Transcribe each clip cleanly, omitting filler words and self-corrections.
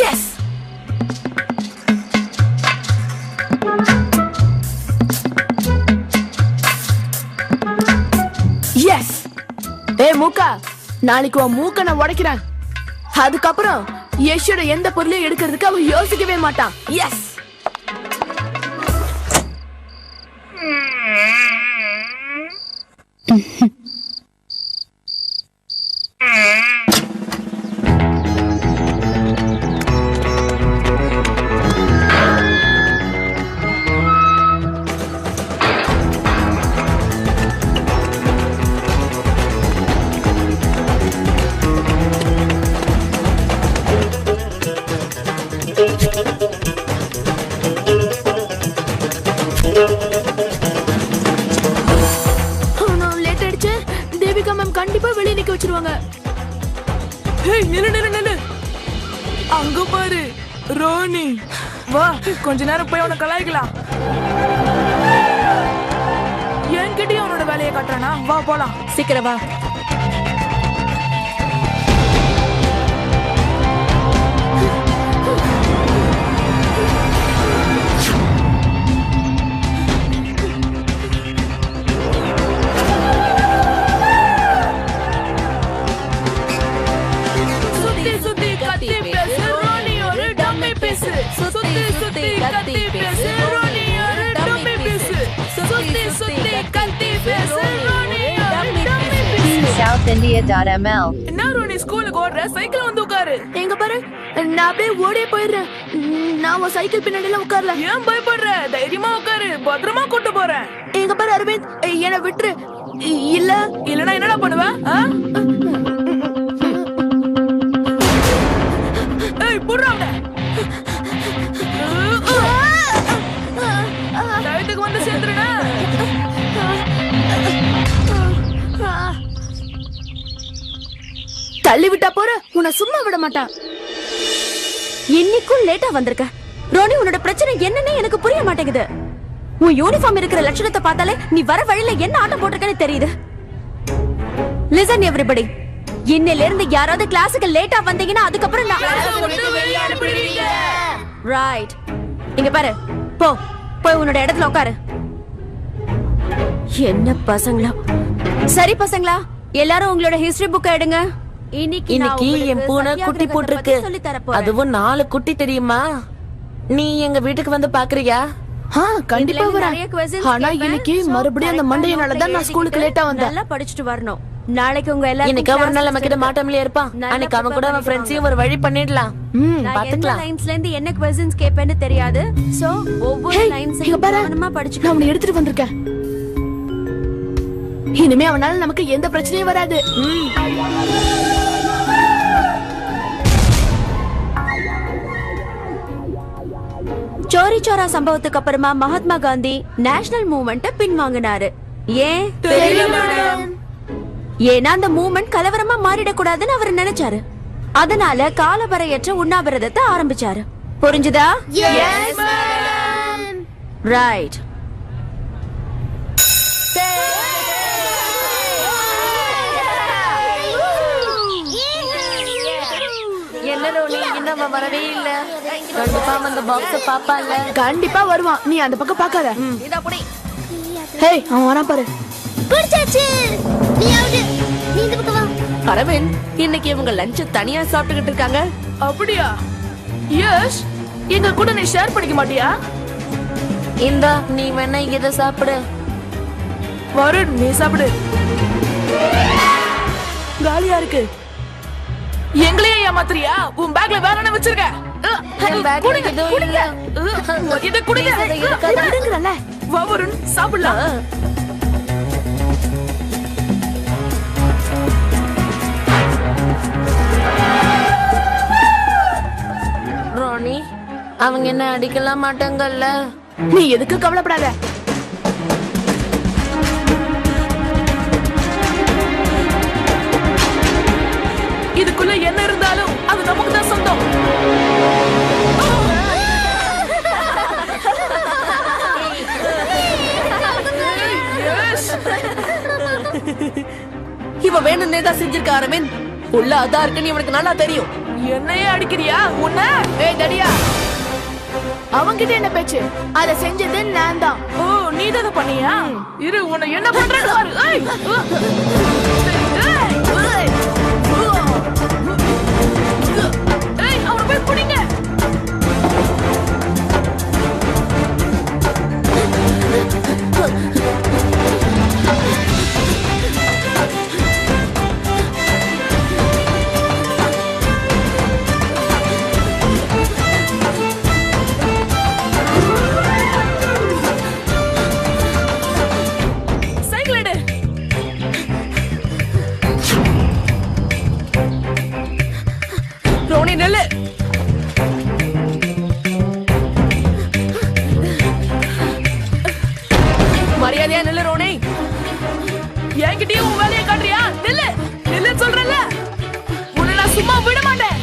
S. S. ஏய் மூக்கா, நாளைக்கு உன் மூக்க நான் உடைக்கிறேன். அதுக்கப்புறம் யஷோட எந்த பொருளையும் எடுக்கிறதுக்கு அவன் யோசிக்கவே மாட்டான். எஸ். கண்டிப்பா வெளியே நிக்க வச்சிருவாங்க. அங்க பாரு ரோனி, வா கொஞ்ச நேரம் போய் அவனை கலாய்க்கலாம். என்கிட்டயும் அவனோட வேலையை காட்டுறானா? வா போலாம், சீக்கிரம் வா. SouthIndia.ml. என்ன ரோனி ஸ்கூலுக்கு ஓடுற? சைக்கிள் வந்து உட்காரு. எங்க பாரு, நான் அப்படியே ஓடியே போயிடுறேன். நான் உன் சைக்கிள் பின்னாடிலாம் உட்காரல. ஏன் பயப்படுற? தைரியமா உட்காரு, பத்திரமா கூட்டு போறேன். எங்க பாரு அரவிந்த், என்ன விட்டுரு. இல்லனா என்னடா பண்ணுவ? ஏய் புடுறா அவனை. டயத்துக்கு வந்து சேர்ந்துருடா. தள்ளி விட்டா போற, உன்னை சும்மா விட மாட்டான். இன்னைக்கும் லேட்டா வந்திருக்க ரோனி. உன்னோட பிரச்சனை என்னன்னு எனக்கு புரிய மாட்டேங்குது. உன் யூனிஃபார்ம் இருக்கிற லட்சணத்தை பார்த்தாலே நீ வர வழியில என்ன ஆட்டம் போட்டிருக்கன்னு தெரியுது. லிசன் எவ்ரிபடி, இன்னையில இருந்து யாராவது கிளாஸுக்கு லேட்டா வந்தீங்கன்னா அதுக்கப்புறம் ரைட். இங்க பாரு, போ போய் உன்னோட இடத்துல உட்காரு. என்ன பசங்களா? சரி பசங்களா, எல்லாரும் உங்களோட ஹிஸ்டரி புக் எடுங்க. இன்னைக்கு என் பூனை குட்டி போட்டிருக்கு. அதுவும் 4 குட்டி தெரியுமா? நீ எங்க வீட்டுக்கு வந்து பாக்குறியா? கண்டிப்பா வரேன். ஆனா இன்னைக்கு மறுபடியும் அந்த மண்டையனாலதான் நான் ஸ்கூலுக்கு லேட்டா வந்தேன். நல்லா படிச்சுட்டு வரணும். நாளைக்கு உங்க எல்லாரும் இன்னைக்கு ஒரு நாள் நம்ம கிட்ட மாட்டாமலே இருப்பான். அன்னைக்கு அவன் கூட அவன் ஃப்ரெண்ட்ஸையும் ஒரு வழி பண்ணிடலாம். பாத்துக்கலாம். லைன்ஸ்ல இருந்து என்ன क्वेश्चंस கேப்பேன்னு தெரியாது. சோ ஒவ்வொரு லைன்ஸையும் கவனமா படிச்சு நான் அவனை எடுத்துட்டு வந்திருக்கேன். இனிமே அவனால நமக்கு எந்த பிரச்சனையும் வராது. சோரி சோரா சம்பவத்துக்கு அப்புறமா மகாத்மா காந்தி நேஷனல் மூவ்மெண்ட்ட பின்வாங்கினாரு. ஏன்? ஏன்னா அந்த மூவ்மெண்ட் கலவரமா மாறிடக்கூடாதுன்னு அவர் நினைச்சாரு. அதனால காலவரையற்ற உண்ணாவிரதத்தை ஆரம்பிச்சாரு. புரிஞ்சுதா? ரைட். வரவே இல்ல. கண்டிப்பா அந்த பாக்ஸ பாப்பால. கண்டிப்பா வருவான். நீ அந்த பக்கம் பாக்காத. ஹேய், அவன் வரான் பாரு. பிடிச்சாச்சு. நீ அவுட். நீ இந்த பக்கம் வா. அரவிந்த், இன்னைக்கு இவங்க லஞ்ச் தனியா சாப்பிட்டுக்கிட்டு இருக்காங்க. அப்படியா? எஸ். எங்க கூட நீ ஷேர் பண்ணிக்க மாட்டியா? இந்தா, நீ வேணா இத சாப்பிடு. வருண், நீ சாப்பிடு. காலியா இருக்கு. எங்களையே ஏமாத்துறியா? உன் பேக்ல வேற என்ன வச்சிருக்க? வா வருண், சாப்பிடலாம். ரோனி, அவங்க என்ன அடிக்கலாம் மாட்டாங்கல்ல? நீ எதுக்கு கவலைப்படாத. இதுக்குள்ள என்ன இருந்தாலும் அது நமக்கு தான் சொந்தம். இவ வேணும்னே தான் செஞ்சிருக்க அரவிந்த். உள்ள அதா இருக்குன்னு இவனுக்கு நல்லா தெரியும். என்னையே அடிக்கிறியா? உன்ன ஏய் தடியா, அவன்கிட்ட என்ன பேச்சு? அத செஞ்சது நான் தான். ஓ, நீ தான பண்ணியா? இரு, உன்னை என்ன பண்றேன்னு பாரு. ஏய், ஏய், அவனை போய் பிடிங்க. ரோனி நெல்லு. மரியாதையா நெல்லு ரோனி. என்கிட்டயும் உன் வேலையை காட்டுறியா? நெல்லு நெல்லு சொல்றல, உன்னை நான் சும்மா விட மாட்டேன்.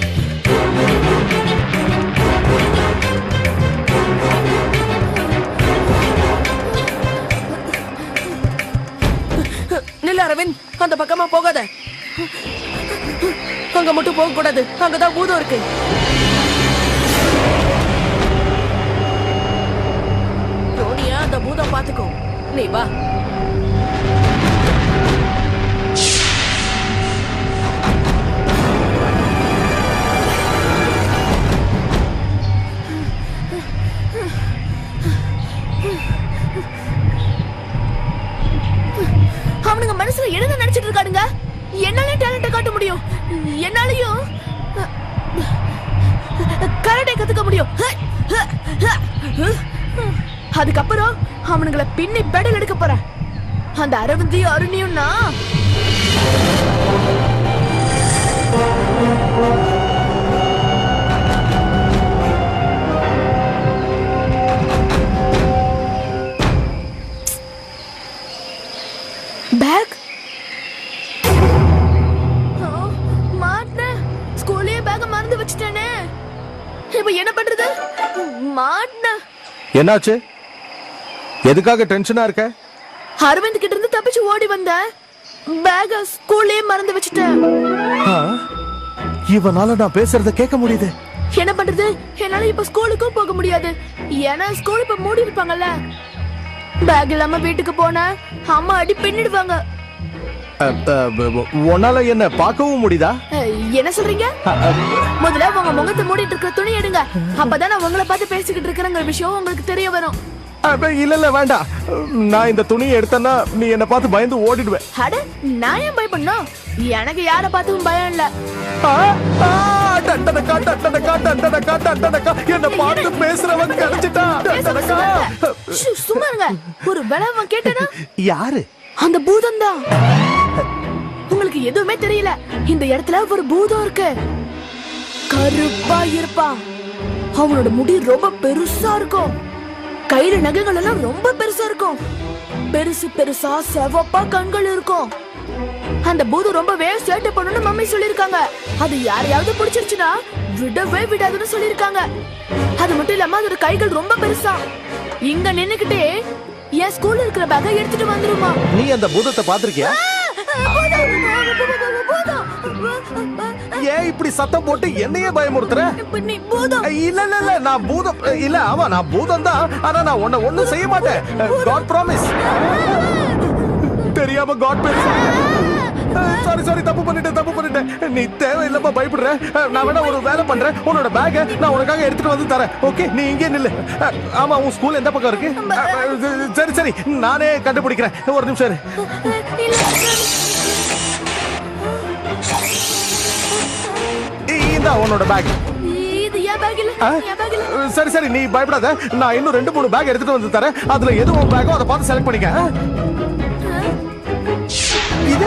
நெல்லு அரவிந்த், அந்த பக்கமா போகாத. அங்க மட்டும் போக கூடாது, அங்கதான் பூதம் இருக்கு. ரோனியா, அந்த பூதம் பாத்துக்கோ. நீ வா. அவனுங்க மனசுல என்ன நினைச்சிட்டு இருக்கானுங்க? என்னால டேலண்ட காட்ட முடியும், என்னாலயும் கராட்டே கத்துக்க முடியும். அதுக்கப்புறம் அவனுங்களை பின்னி பெடல் எடுக்க போறேன். அந்த அரவிந்தையும் அருணியும் நான் பேக் மாட்னேன். ஸ்கூல்லயே பேக்க மறந்து வச்சிட்டேனே. இப்ப என்ன பண்றது? மாட்னேன். என்னாச்சு? எதுக்காக டென்ஷனா இருக்க? அரவிந்த் கிட்ட இருந்து தப்பிச்சு ஓடி வந்தேன். பேக்க ஸ்கூல்லயே மறந்து வச்சிட்டேன். இவனால நான் பேசுறத கேட்க முடியுது. என்ன பண்றது? என்னால இப்ப ஸ்கூலுக்கும் போக முடியாது. ஏன்னா ஸ்கூல் இப்ப மூடி இருப்பாங்கல்ல. பேக் இல்லாம வீட்டுக்கு போனா அம்மா அடி பின்னிடுவாங்க. உன்னால என்ன பார்க்கவும் முடியுதா? என்ன சொல்றீங்க? முதல்ல உங்க முகத்தை மூடிட்டு இருக்கிற துணி எடுங்க. அப்பதான் நான் உங்களை பார்த்து பேசிக்கிட்டு இருக்கிறங்கிற விஷயம் உங்களுக்கு தெரிய வரும். இல்ல வேண்டாம். நான் இந்த துணியை எடுத்தேன்னா நீ என்ன பார்த்து பயந்து ஓடிடுவேன். அட, நான் ஏன் பயப்படணும்? எனக்கு யார பார்த்தும் பயம் இல்ல. என்ன பார்த்து பேசுறவன் கிடைச்சிட்டா. சும்மா இருங்க. ஒரு விளவன் கேட்டனா? யாரு? அந்த பூதம் தான். உங்களுக்கு எதுவுமே தெரியல. இந்த இடத்துல ஒரு பூதம் இருக்கு. கருப்பா இருப்பான். அவனோட முடி ரொம்ப பெருசா இருக்கும். கையில நகைகள் எல்லாம் ரொம்ப பெருசா இருக்கும். பெருசு பெருசா செவப்பா கண்கள் இருக்கும். அந்த பூதம் ரொம்பவே சேட்டை பண்ணணும்னு மம்மி சொல்லிருக்காங்க. அது யாரையாவது பிடிச்சிருச்சுன்னா விடவே விடாதுன்னு சொல்லிருக்காங்க. அது மட்டும் இல்லாம அதோட கைகள் ரொம்ப பெருசா. இங்க நின்னுக்கிட்டே என் ஸ்கூல்ல இருக்கிற பேக்க எடுத்துட்டு வந்துருமா. நீ அந்த பூதத்தை பாத்திருக்கியா? ஏன் இப்படி சத்தம் போட்டு என்னையே பயமுறுத்துற? இல்ல இல்ல இல்ல, நான் பூதம் இல்ல. ஆமா, நான் பூதம் தான். ஆனா நான் உன்னை ஒண்ணும் செய்ய மாட்டேன். God promise. தெரியாம காட் பேர். சாரி, தப்பு பண்ணிட்டேன். நீ தேவையில்லாம பயப்படுற. நான் வேணா ஒரு வேலை பண்றேன். உன்னோட பேக்க நான் உனக்காக எடுத்துட்டு வந்து தரேன். ஓகே, நீ இங்கே நில்லு. ஆமா, உன் ஸ்கூல் எந்த பக்கம் இருக்கு? சரி, நானே கண்டுபிடிக்கிறேன். ஒரு நிமிஷம் இரு. இந்தா உன்னோட பேக். சரி, நீ பயப்படாத. நான் இன்னும் 2-3 பேக் எடுத்துட்டு வந்து தரேன். அதுல எது உன் பேக்கோ அதை பார்த்து செலக்ட் பண்ணிக்க. இது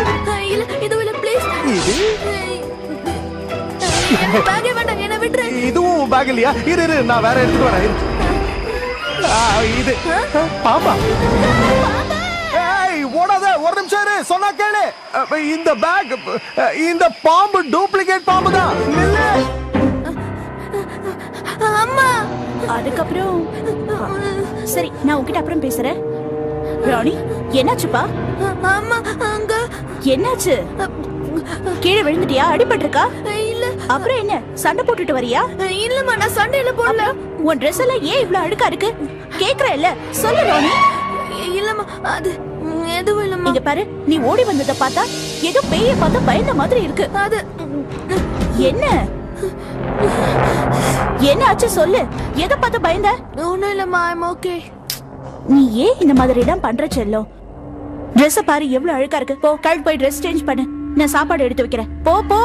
இதுவும் பேக் இல்லையா? இரு, நான் வேற எடுத்துட்டு வரேன். இது பாம்பா? ஓடாத, ஒரு நிமிஷம் இரு, சொன்னா கேளு. இந்த பேக், இந்த பாம்பு டூப்ளிகேட் பாம்பு தான். அம்மா, அதுக்கப்புறம் சரி, நான் உன்கிட்ட அப்புறம் பேசுறேன். ராணி, என்னாச்சுப்பா? அம்மா, அங்க என்னாச்சு? கீழே விழுந்துட்டியா? அடிபட்டிருக்கா? இல்ல, அப்புறம் என்ன சண்டை போட்டுட்டு வரியா? இல்லம்மா நான் சண்டையில போடல. உன் Dress எல்லாம் ஏன் இவ்ளோ அழுக்கா இருக்கு? கேக்குறேல்ல சொல்லு ரோனி. இல்லம்மா அது எதுவும் இல்லம்மா. இங்க பாரு, நீ ஓடி வந்தத பார்த்தா ஏதோ பேய பார்த்து பயந்த மாதிரி இருக்கு. அது என்ன என்ன ஆச்சு சொல்லு. எதை பார்த்து பயந்த? ஒண்ணும் இல்லம்மா, ஐம் ஓகே. நீ ஏன் இந்த மாதிரி எல்லாம் பண்ற செல்லம்? Dress பாரு எவ்வளவு அழுக்கா இருக்கு. போ கழட்டு போய் Dress சேஞ்ச் பண்ணு. நான் சாப்பாடு எடுத்து வைக்கிறேன். போ போ.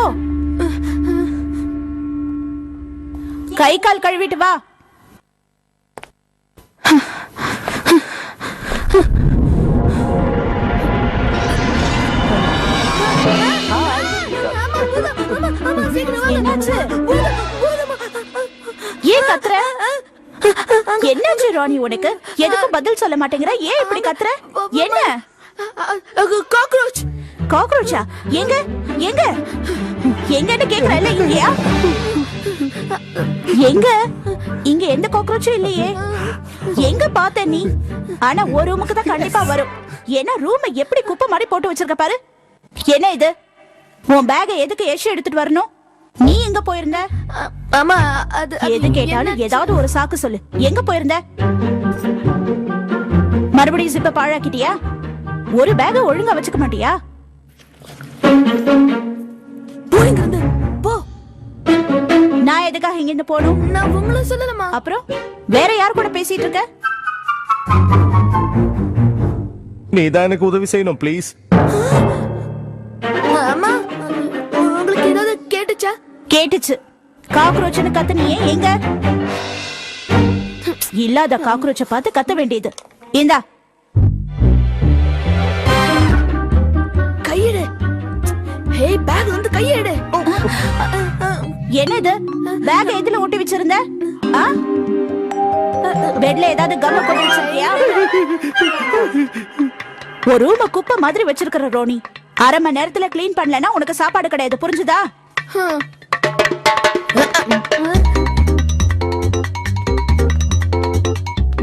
கை கால் கழுவிட்டு வா. என்னாச்சு? ஏன் கத்துற? என்னாச்சு ரோனி உனக்கு? எதுக்கு பதில் சொல்ல மாட்டேங்கிற? ஏன் இப்படி கத்துற? என்ன? காக்ரோச். காக்ரோச்சா? எங்க எங்க எங்கன்னு கேக்குறல? இல்லையா? எங்க? இங்க எந்த காக்ரோச்சும் இல்லையே. எங்க பார்த்த நீ? ஆனா ஒரு ரூமுக்கு தான் கண்டிப்பா வரும். ஏன்னா ரூம் எப்படி குப்பை மாதிரி போட்டு வச்சிருக்க பாரு. என்ன இது? உன் பேக எதுக்கு ஏசி எடுத்துட்டு வரணும்? நீ எங்க போயிருந்த? அம்மா அது எது கேட்டாலும் ஏதாவது ஒரு சாக்கு சொல்லு. எங்க போயிருந்த? மறுபடியும் ஜிப்ப பாழாக்கிட்டியா? ஒரு பேக ஒழுங்கா வச்சுக்க மாட்டியா? போயிங்க போ. நான் எதுக்காக இங்க இருந்து போகணும்? நான் உங்களை சொல்லலமா. அப்புறம் வேற யார் கூட பேசிட்டு இருக்க? நீ தான் எனக்கு உதவி செய்யணும் ப்ளீஸ். அம்மா உங்களுக்கு ஏதாவது கேட்டுச்சா? கேட்டுச்சு. காக்ரோச்னு கத்துனியே எங்க? இல்லாத காக்ரோச்ச பார்த்து கத்த வேண்டியது. இந்தா கையெடு. ஹே பேக் வந்து கையெடு. என்னது? பேக் எதுல ஒட்டி வச்சிருந்த? பெட்ல ஏதாவது கம்ம போட்டு வச்சிருக்கியா? ஒரு ரூம குப்பை மாதிரி வச்சிருக்கிற ரோனி. அரை மணி நேரத்துல கிளீன் பண்ணலனா உனக்கு சாப்பாடு கிடையாது, புரிஞ்சுதா?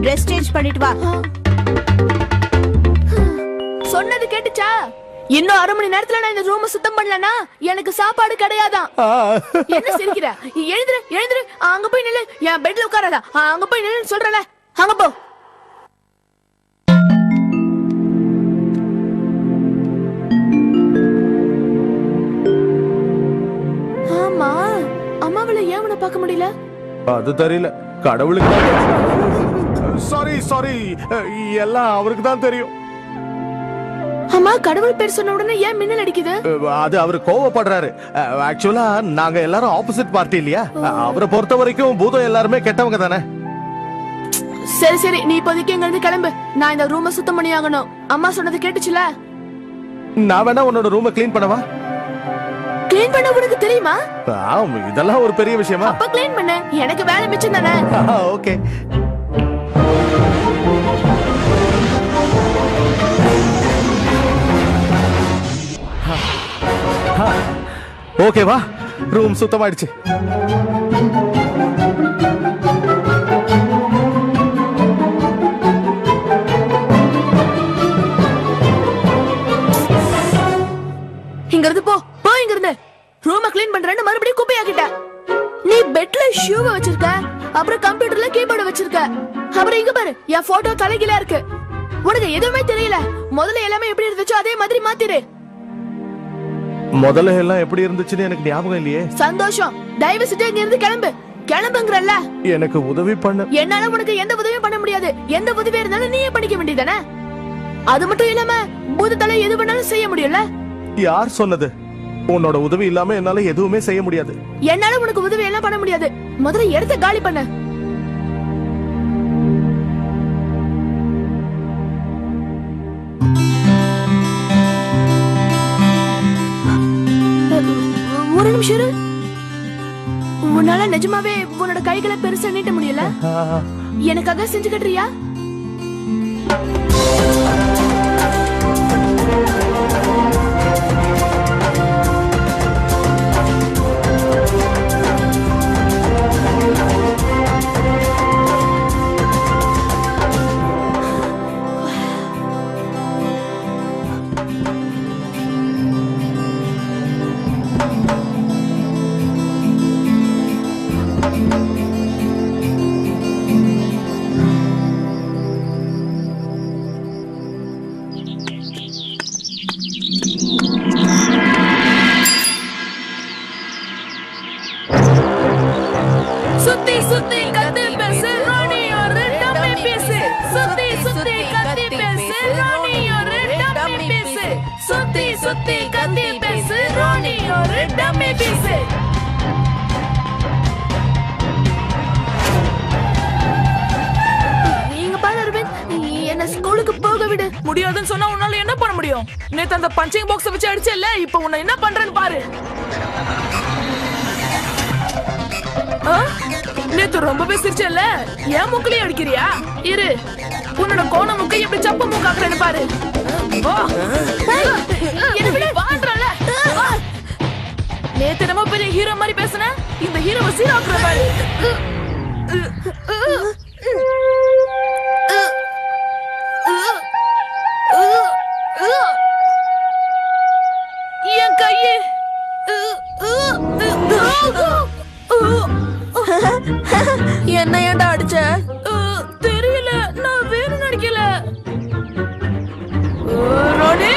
Dress சேஞ்ச் பண்ணிட்டு வா. சொன்னது கேட்டுச்சா? இன்னும் அரை மணி நேரத்துல நான் இந்த ரூம சுத்தம் பண்ணலனா எனக்கு சாப்பாடு கிடையாதான். என்ன சிரிக்கிற? எழுந்துரு எழுந்துரு. அங்க போய் நில்லு. என் பெட்ல உட்காராத. அங்க போய் நில்லுன்னு சொல்றல. அங்க போ. ஆமா அம்மாவளை ஏன் உன்னை பார்க்க முடியல? அது தெரியல, கடவுளுக்கு சாரி சாரி, எல்லாம் அவருக்கு தான் தெரியும். அம்மா கடவுள் பேர் சொன்ன உடனே ஏன் மின்னல் அடிக்குது? அது அவரு கோவப்படுறாரு. ஆக்சுவலா நாங்க எல்லாரும் ஆப்போசிட் பார்ட்டி இல்லையா? அவரை பொறுத்த வரைக்கும் பூதம் எல்லாருமே கெட்டவங்க தானே. சரி சரி, நீ இப்போதைக்கு இங்க இருந்து கிளம்பு. நான் இந்த ரூம சுத்தம் பண்ணி ஆகணும். அம்மா சொன்னது கேட்டுச்சுல? நான் வேணா உன்னோட ரூம கிளீன் பண்ணவா? கிளீன் பண்ண உனக்கு தெரியுமா? இதெல்லாம் ஒரு பெரிய விஷயமா? அப்ப கிளீன் பண்ணு, எனக்கு வேலை மிச்சம் தானே. ஓகே. ஓகேவா? ரூம் சுத்தமாயிடுச்சு. இங்க இருந்து போ போ. இங்க இருந்து ரூம கிளீன் பண்றேன்னு மறுபடியும் குப்பையாக்கிட்ட. நீ பெட்ல ஷூவை வச்சிருக்க, அப்புறம் கம்ப்யூட்டர்ல கீபோர்டு வச்சிருக்க, அப்புறம் இங்க பாரு என் போட்டோ தலைகீழா இருக்கு. உனக்கு எதுவுமே தெரியல. முதல்ல எல்லாமே எப்படி இருந்துச்சோ அதே மாதிரி மாத்திரு. முதல்ல எல்லாம் எப்படி இருந்துச்சுன்னு எனக்கு ஞாபகம் இல்லையே. சந்தோஷம். தயவு செஞ்சு இங்க இருந்து கிளம்பு. கிளம்புங்கறல்ல. எனக்கு உதவி பண்ண. என்னால உனக்கு எந்த உதவியும் பண்ண முடியாது. எந்த உதவியா இருந்தாலும் நீயே பண்ணிக்க வேண்டியதானே. அது மட்டும் இல்லாம பூதத்தால எது பண்ணாலும் செய்ய முடியும்ல. யார் சொன்னது? உன்னோட உதவி இல்லாம என்னால எதுவுமே செய்ய முடியாது. என்னால உனக்கு உதவி எல்லாம் பண்ண முடியாது. முதல்ல இடத்தை காலி பண்ணு. ஒரு நிமிஷம் இரு. உன்னால நிஜமாவே உன்னோட கைகளை பெருசா நீட்ட முடியல? எனக்காக செஞ்சு கட்டுறியா? சுத்தி சுத்தி கத்தி பேசு ராணி ஒரு டம்மி பீஸ் சுத்தி சுத்தி கத்தி பேசு ராணி ஒரு டம்மி பீஸ் சுத்தி சுத்தி கத்தி பேசு ராணி ஒரு டம்மி பீஸ் நீங்க பாரு அரவிந்த் என்ன ஸ்கூலுக்கு போக விடு முடியாதுன்னு சொன்னா உன்னால என்ன பண்ண முடியும் நேத்து அந்த பஞ்சிங் பாக்ஸ் வச்சு அடிச்சல இப்போ உன்னை என்ன பண்றேன்னு பாரு நேத்து ரொம்பவே சிரிச்சல ஏன் மூக்குலயே அடிக்கிறியா இரு உன்னோட கோண மூக்கை எப்படி சப்ப மூக்காக்குறேன்னு பாரு நேத்து நம்ம பெரிய ஹீரோ மாதிரி பேசுன இந்த ஹீரோவை சீராக்குற பாரு என் கையே என்ன ஏன்டா அடிச்ச தெரியல நான் வேணும் நடிக்கல ரோடி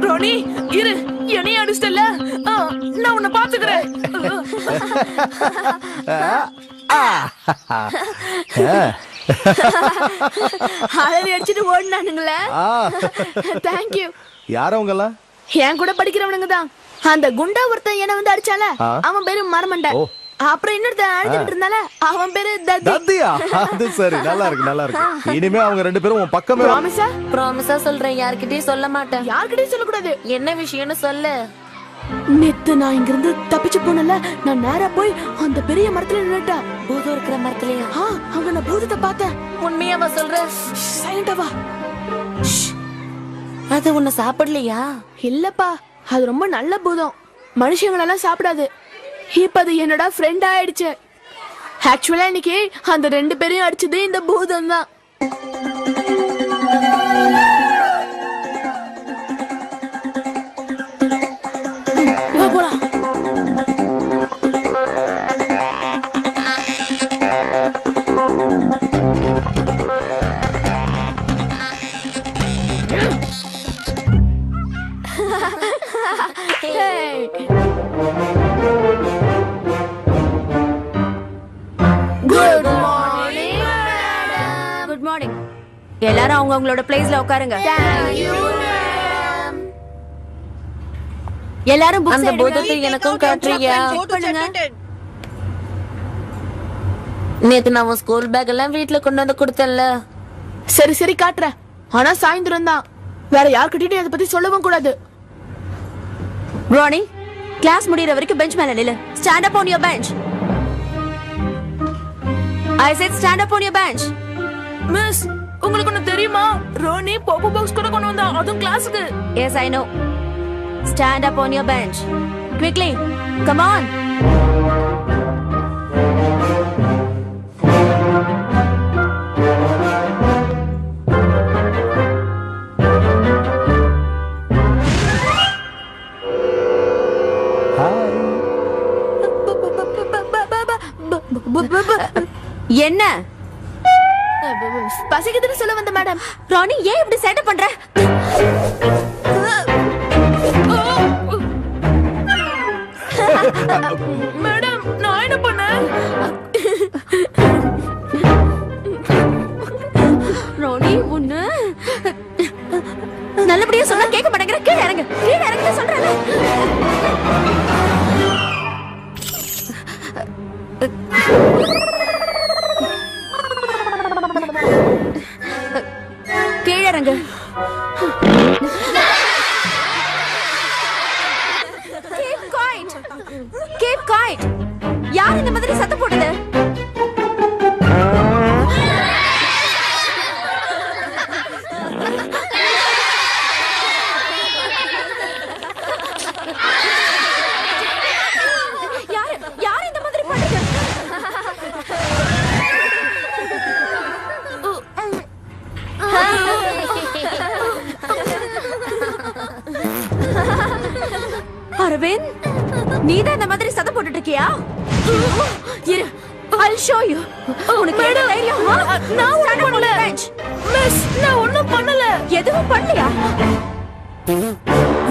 ரோனி இரு என்னைய அடிச்சிட்டல நான் உன்னை பாத்துக்கிறேன் அலறி அடிச்சிட்டு ஓடினானுங்களே தேங்க்யூ யார் அவங்கலாம் என் கூட படிக்கிறவனுங்க தான் அந்த குண்டா ஒருத்தன் என்ன வந்து அடிச்சால அவன் பேரு மரமண்ட அப்புறம் இன்னொருத்தன் அழுதுட்டு இருந்தால அவன் பேரு தத்தியா அது சரி நல்லா இருக்கு இனிமே அவங்க ரெண்டு பேரும் உன் பக்கமே ப்ராமிஸா சொல்றேன் யார்கிட்டயும் சொல்ல மாட்டேன் யார்கிட்டயும் சொல்லக்கூடாது என்ன விஷயம்னு சொல்லு நேத்து நான் இங்க இருந்து தப்பிச்சு போனல நான் நேரா போய் அந்த பெரிய மரத்துல நின்னுட்டேன் பூதம் இருக்கிற மரத்துலயா அங்க நான் பூதத்தை பார்த்தேன் உண்மையாவா சொல்ற சைலண்டா வா அது உன்னை சாப்பிடலையா இல்லப்பா அது ரொம்ப நல்ல பூதம் மனுஷங்களெல்லாம் சாப்பிடாது இப்ப அது என்னோட ஃப்ரெண்ட் ஆயிடுச்சு ஆக்சுவலா இன்னைக்கு அந்த ரெண்டு பேரையும் அடிச்சது இந்த பூதம் தான் குட் மார்னிங் எல்லாரும் அவங்கவங்களோட பிளேஸ்ல உட்காருங்க எல்லாரும் books அந்த எடுங்க. பூதத்தை எனக்கும் காட்டுறியா பண்ணுங்க. நேத்து நான் உன் ஸ்கூல் பேக் எல்லாம் வீட்டுல கொண்டு வந்து கொடுத்தேன்ல சரி சரி காட்டுறேன் ஆனா சாயந்தரம் தான் வேற யார்கிட்டயும் அதை பத்தி சொல்லவும் கூடாது ரோனி கிளாஸ் முடியற வரைக்கும் பெஞ்ச் மேல நில்லு. Stand up on your bench. I said stand up on your bench. Miss உங்களுக்கு ஒண்ணு தெரியுமா ரோனி போப்போ பாக்ஸ் கூட கொண்டு வந்தா அதுவும் கிளாஸுக்கு Yes, I know. Stand up on your bench. Quickly. Come on. என்ன பசிக்குதுன்னு சொல்ல வந்த மேடம் ராணி ஏன் இப்படி சேட்டை பண்ற மேடம் நான் என்ன பண்ணேன் ராணி உன்ன நல்லபடியா சொன்னா கேட்க மாட்டேங்கிற கீழே இறங்க சொல்றேன் கீழே இறங்கு Keep quiet. யார் இந்த மாதிரி சத்தம் போடுது அரவிந்த், நீதான் இந்த மாதிரி சத்தம் போட்டுட்டு இருக்கியா? இரு, I'll show you. உனக்கு என்ன தைரியம்? நான் ஒண்ணும் பண்ணல. மிஸ், நான் ஒண்ணும் பண்ணல. எதுவும் பண்ணலையா?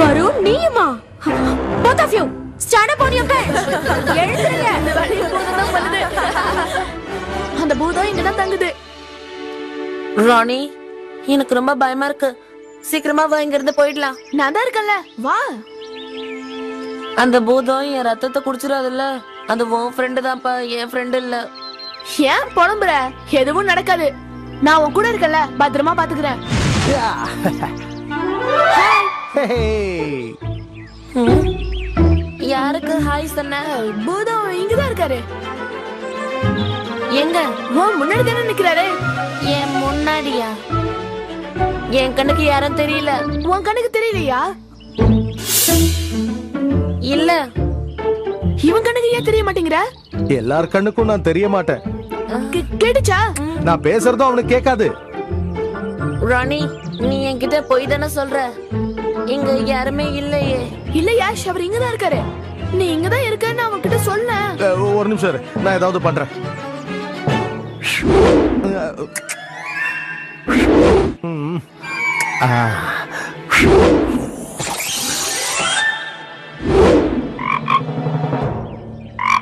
Varun, நீயுமா? Both of you, stand up on your bench. எழுந்திருங்க. இந்த வேலையை பூதம் தான் பண்ணுது. அந்த பூதம் இங்கதான் தங்குது. ராணி, எனக்கு ரொம்ப பயமா இருக்கு. சீக்கிரமா வா, இங்க இருந்து போயிடலாம். நான் தான் இருக்கேன்ல, வா. அந்த பூதம் என் ரத்தத்தை குடிச்சிடாதுல்ல. அது உன் ஃப்ரெண்டு தான்ப்பா, என் ஃப்ரெண்டு இல்ல. ஏன் புலம்புற? எதுவும் நடக்காது. நான் உன் கூட இருக்கல, பத்திரமா பாத்துக்கிறேன். யாருக்கு ஹாய் சொன்ன? பூதம் இங்கதான் இருக்காரு. எங்க? உன் முன்னாடி தானே நிக்கிறாரு. என் முன்னாடியா? என் கண்ணுக்கு யாரும் தெரியல. உன் கண்ணுக்கு தெரியலையா? இல்ல. இவன் கண்ணுக்கு ஏன் தெரிய மாட்டேங்கிற? எல்லார் கண்ணுக்கும் நான் தெரிய மாட்டேன். கேட்டுச்சா? நான் பேசுறதும் அவனுக்கு கேட்காது. ராணி, நீ என்கிட்ட போய் தானே சொல்ற? இங்க யாருமே இல்லையே. இல்ல யாஷ், அவர் இங்கதான் இருக்காரு. நீ இங்கதான் இருக்கன்னு அவன்கிட்ட சொல்ல. ஒரு நிமிஷம் இரு, நான் ஏதாவது பண்றேன்.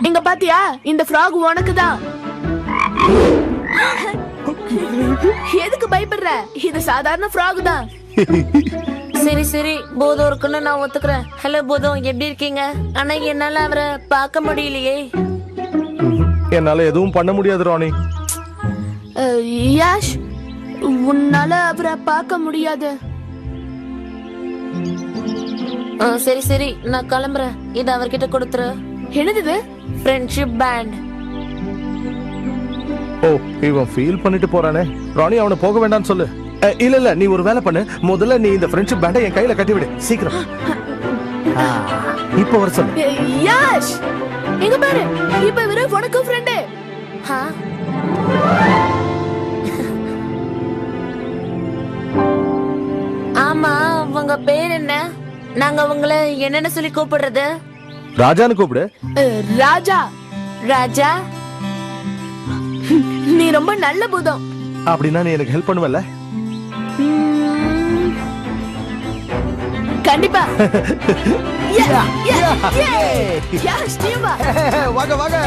இங்க பாத்தியா, இந்த ஃப்ராக் உனக்கு தான். எதுக்கு பயப்படுற? இது சாதாரண ஃப்ராக் தான். சரி சரி, பூதம் இருக்குன்னு நான் ஒத்துக்கிறேன். ஹலோ பூதம், எப்படி இருக்கீங்க? ஆனா என்னால அவரை பார்க்க முடியலையே. என்னால எதுவும் பண்ண முடியாது ராணி. யாஷ், உன்னால அவரை பார்க்க முடியாது. சரி சரி, நான் கிளம்புறேன். இது அவர்கிட்ட கொடுத்துரு. என்னது? Friendship pant. ஓ, இவன் ஃபீல் பண்ணிட்டு போறானே. ராணி, அவனை போக வேண்டாம்னு சொல்லு. இல்ல இல்ல, நீ ஒரு வேலை பண்ணு. முதல்ல நீ இந்த ஃப்ரெண்ட்ஷிப் பேண்டை என் கையில கட்டி விடு, சீக்கிரம். இப்ப வர சொல்லு. யாஷ், இங்க பாரு, இப்ப இவரு உனக்கு ஃப்ரெண்டு. ஆமா, உங்க பேர் என்ன? நாங்க உங்களை என்னன்னு சொல்லி கூப்பிடுறது? ராஜான்னு கூப்பிடு. ராஜா. ராஜா, நீ ரொம்ப நல்ல பூதம். அப்படின்னா நீ எனக்கு ஹெல்ப் பண்ணுவல்ல? கண்டிப்பா. யாஷ், நீ வா. வாங்க வாங்க.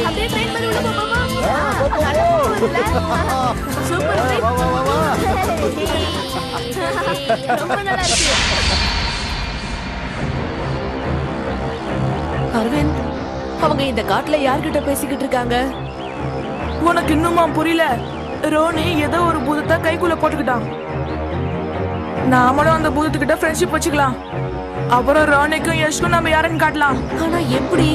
அப்படியே ட்ரெயின் பண்ணி உள்ள போமா. Super train. ரொம்ப நல்லா இருக்கு. அரவிந்த், அவங்க இந்த காட்டுல யார்கிட்ட பேசிக்கிட்டு இருக்காங்க? உனக்கு இன்னுமா புரியல? ரோனி ஏதோ ஒரு பூதத்தை கைக்குள்ள போட்டுக்கிட்டான். நாமளும் அந்த பூதத்துக்கிட்ட ஃப்ரெண்ட்ஷிப் வச்சுக்கலாம். அப்புறம் ரோனிக்கும் யஷ்க்கும் நம்ம யாருன்னு காட்டலாம். ஆனா எப்படி?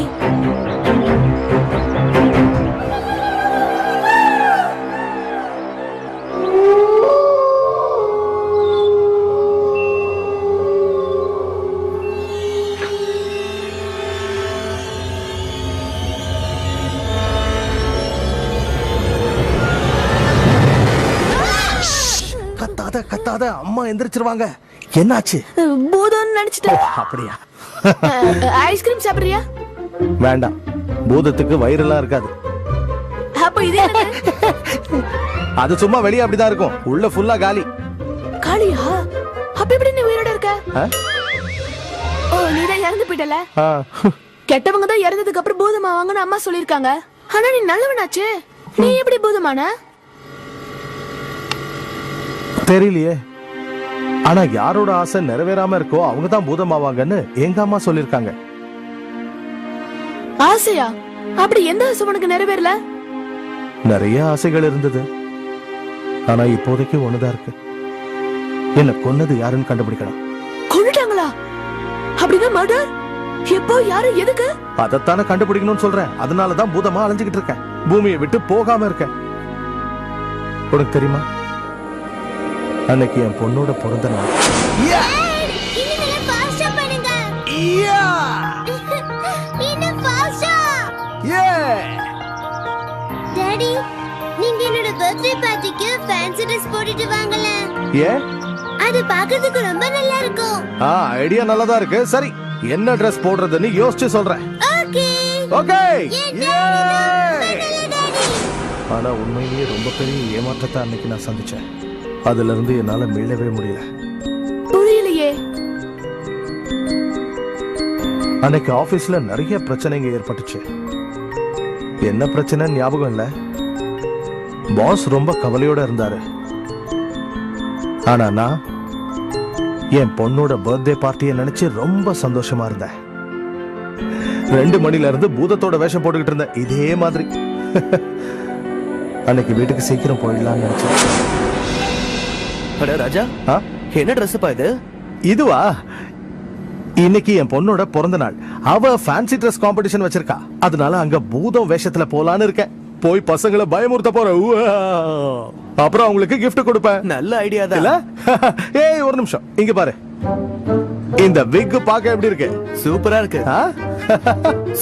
கத்தாத, அம்மா எந்திரிச்சிருவாங்க. என்னாச்சு? பூதம் நினைச்சிட்டேன். அப்படியா? ஐஸ்கிரீம் சாப்பிடுறியா? வேண்டாம், பூதத்துக்கு வயிறெல்லாம் இருக்காது. அப்ப இது என்ன? அது சும்மா வெளியே அப்படிதான் இருக்கும், உள்ள ஃபுல்லா காலி. காளியா? அப்ப எப்படி நீ உயிரோட இருக்க? ஓ, நீ தான் இறந்து போயிட்டல. கெட்டவங்க தான் இறந்ததுக்கு அப்புறம் பூதமாவாங்கன்னு அம்மா சொல்லிருக்காங்க. ஆனா நீ நல்லவனாச்சு, நீ எப்படி பூதமான? தெரியலையே. ஆனா யாரோட ஆசை நிறைவேறாம இருக்கோ அவங்க தான் பூதமாவாங்கன்னு எங்க அம்மா சொல்லிருக்காங்க. ஆசையா? அப்படி எந்த ஆசை உனக்கு நிறைவேறல? நிறைய ஆசைகள் இருந்தது, ஆனா இப்போதைக்கு ஒண்ணுதான் இருக்கு. என்ன கொன்னது யாருன்னு கண்டுபிடிக்கலாம். கொன்னுட்டாங்களா? அப்படின்னா மர்டர்? எப்போ, யாரு, எதுக்கு? அதத்தானே கண்டுபிடிக்கணும்னு சொல்றேன். அதனாலதான் பூதமா அலைஞ்சுக்கிட்டு இருக்கேன், பூமியை விட்டு போகாம இருக்கேன். உனக்கு தெரியுமா, அன்னைக்கு என் பொண்ணோட பிறந்த நாள். டாடி, நீங்க என்னோட பர்த்டே பார்ட்டிக்கு ஃபேன்சி ட்ரெஸ் போட்டுட்டு வாங்கல. ஏன்? அது பார்க்கிறதுக்கு ரொம்ப நல்லா இருக்கும். ஐடியா நல்லதா இருக்கு. சரி, என்ன ட்ரெஸ் போடுறதுன்னு யோசிச்சு சொல்றேன். ஓகே. ஓகே. டாடி. ஆனா உண்மையிலேயே ரொம்ப பெரிய ஏமாற்றத்தை அன்னைக்கு நான் சந்திச்சேன். அதுல இருந்து என்னால மீளவே முடியல. புரியலையே. அன்னைக்கு ஆபீஸ்ல நிறைய பிரச்சனைங்க ஏற்பட்டுச்சு. என்ன பிரச்சனை ஞாபகம் இல்ல. பாஸ் ரொம்ப கவலையோட இருந்தாரு. ஆனா நான் என் பொண்ணோட பர்த்டே பார்ட்டியை நினைச்சு ரொம்ப சந்தோஷமா இருந்தேன். 2 மணில இருந்து பூதத்தோட வேஷம் போட்டுக்கிட்டு இருந்தேன். இதே மாதிரி அன்னைக்கு வீட்டுக்கு சீக்கிரம் போயிடலாம்னு நினைச்சேன். அட ராஜா, என்ன ட்ரெஸ் பா இது? இதுவா? இன்னைக்கு என் பொண்ணோட பிறந்த நாள். அவ ஃபேன்சி ட்ரெஸ் காம்படிஷன் வச்சிருக்கா. அதனால அங்க பூதம் வேஷத்துல போலான்னு இருக்கேன். போய் பசங்களை பயமுறுத்த போறேன். அப்புறம் அவங்களுக்கு gift கொடுப்பேன். நல்ல ஐடியா தான். இல்ல? ஏய், ஒரு நிமிஷம் இங்க பாரு. இந்த விக் பாக்க எப்படி இருக்கு? சூப்பரா இருக்கு.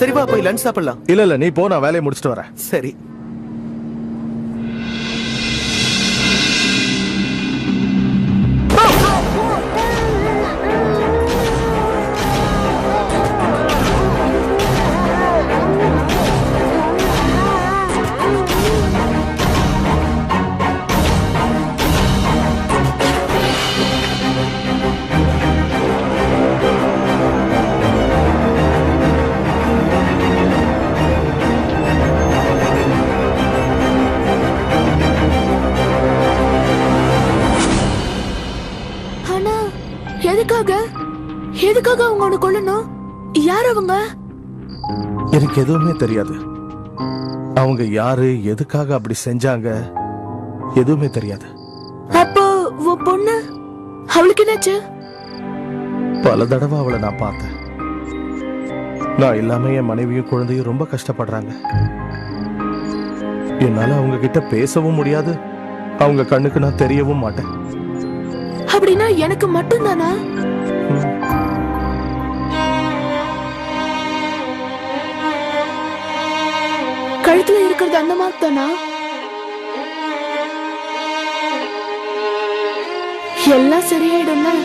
சரி வா போய் லஞ்ச் சாப்பிடலாம். இல்ல நீ போ, நான் வேலையை முடிச்சிட்டு வரேன். சரி. எதுக்காக அவங்க உன்னை கொல்லணும்? யார் அவங்க? எனக்கு எதுவுமே தெரியாது. அவங்க யாரு, எதுக்காக அப்படி செஞ்சாங்க, எதுவுமே தெரியாது. அப்போ உன் பொண்ணு, அவளுக்கு என்னாச்சு? பல தடவை அவளை நான் பார்த்தேன். நான் இல்லாம என் மனைவியும் குழந்தையும் ரொம்ப கஷ்டப்படுறாங்க. என்னால அவங்க கிட்ட பேசவும் முடியாது. அவங்க கண்ணுக்கு நான் தெரியவும் மாட்டேன். அப்படின்னா எனக்கு மட்டும்தானா? கழுத்துல இருக்கிறது அந்த மாதிரி தானா? எல்லாம் சரியாயிடும்ல?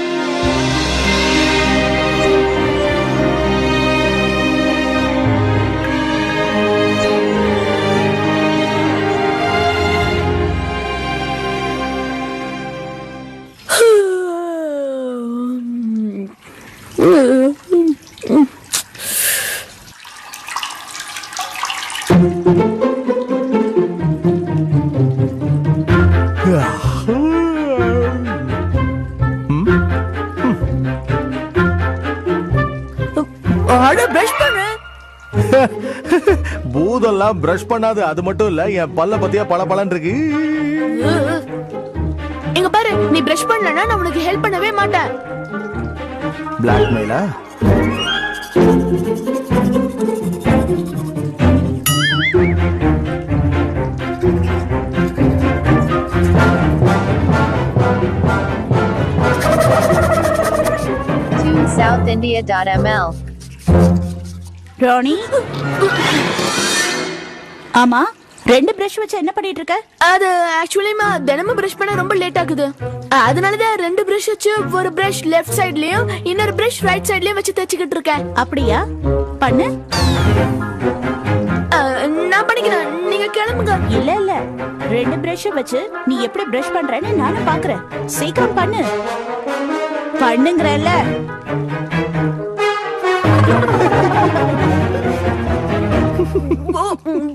பூதெல்லாம் பிரஷ் பண்ணாது. அது மட்டும் இல்ல, என் பல்ல பத்தியா பளபளன்னு இருக்கு. இங்க பாரு, நீ பிரஷ் பண்ணலனா நான் உனக்கு ஹெல்ப் பண்ணவே மாட்டேன். பிளாக்மெயிலா? southindia.ml. ராணி, ஆமா, 2 பிரஷ் வச்சு என்ன பண்ணிட்டு இருக்க? அது ஆக்சுவலிமா தினமும் பிரஷ் பண்ண ரொம்ப லேட் ஆகுது. அதனாலதான் 2 பிரஷ் வச்சு ஒரு பிரஷ் லெஃப்ட் சைடுலயும் இன்னொரு பிரஷ் ரைட் சைடுலயும் வச்சு தேய்ச்சிக்கிட்டு இருக்கேன். அப்படியா? பண்ணு. நான் பண்ணிக்கிறேன், நீங்க கிளம்புங்க. இல்ல 2 பிரஷ் வச்சு நீ எப்படி பிரஷ் பண்றேன்னு நானும் பாக்குறேன். சீக்கிரம் பண்ணு. பண்ணுங்கறல்ல.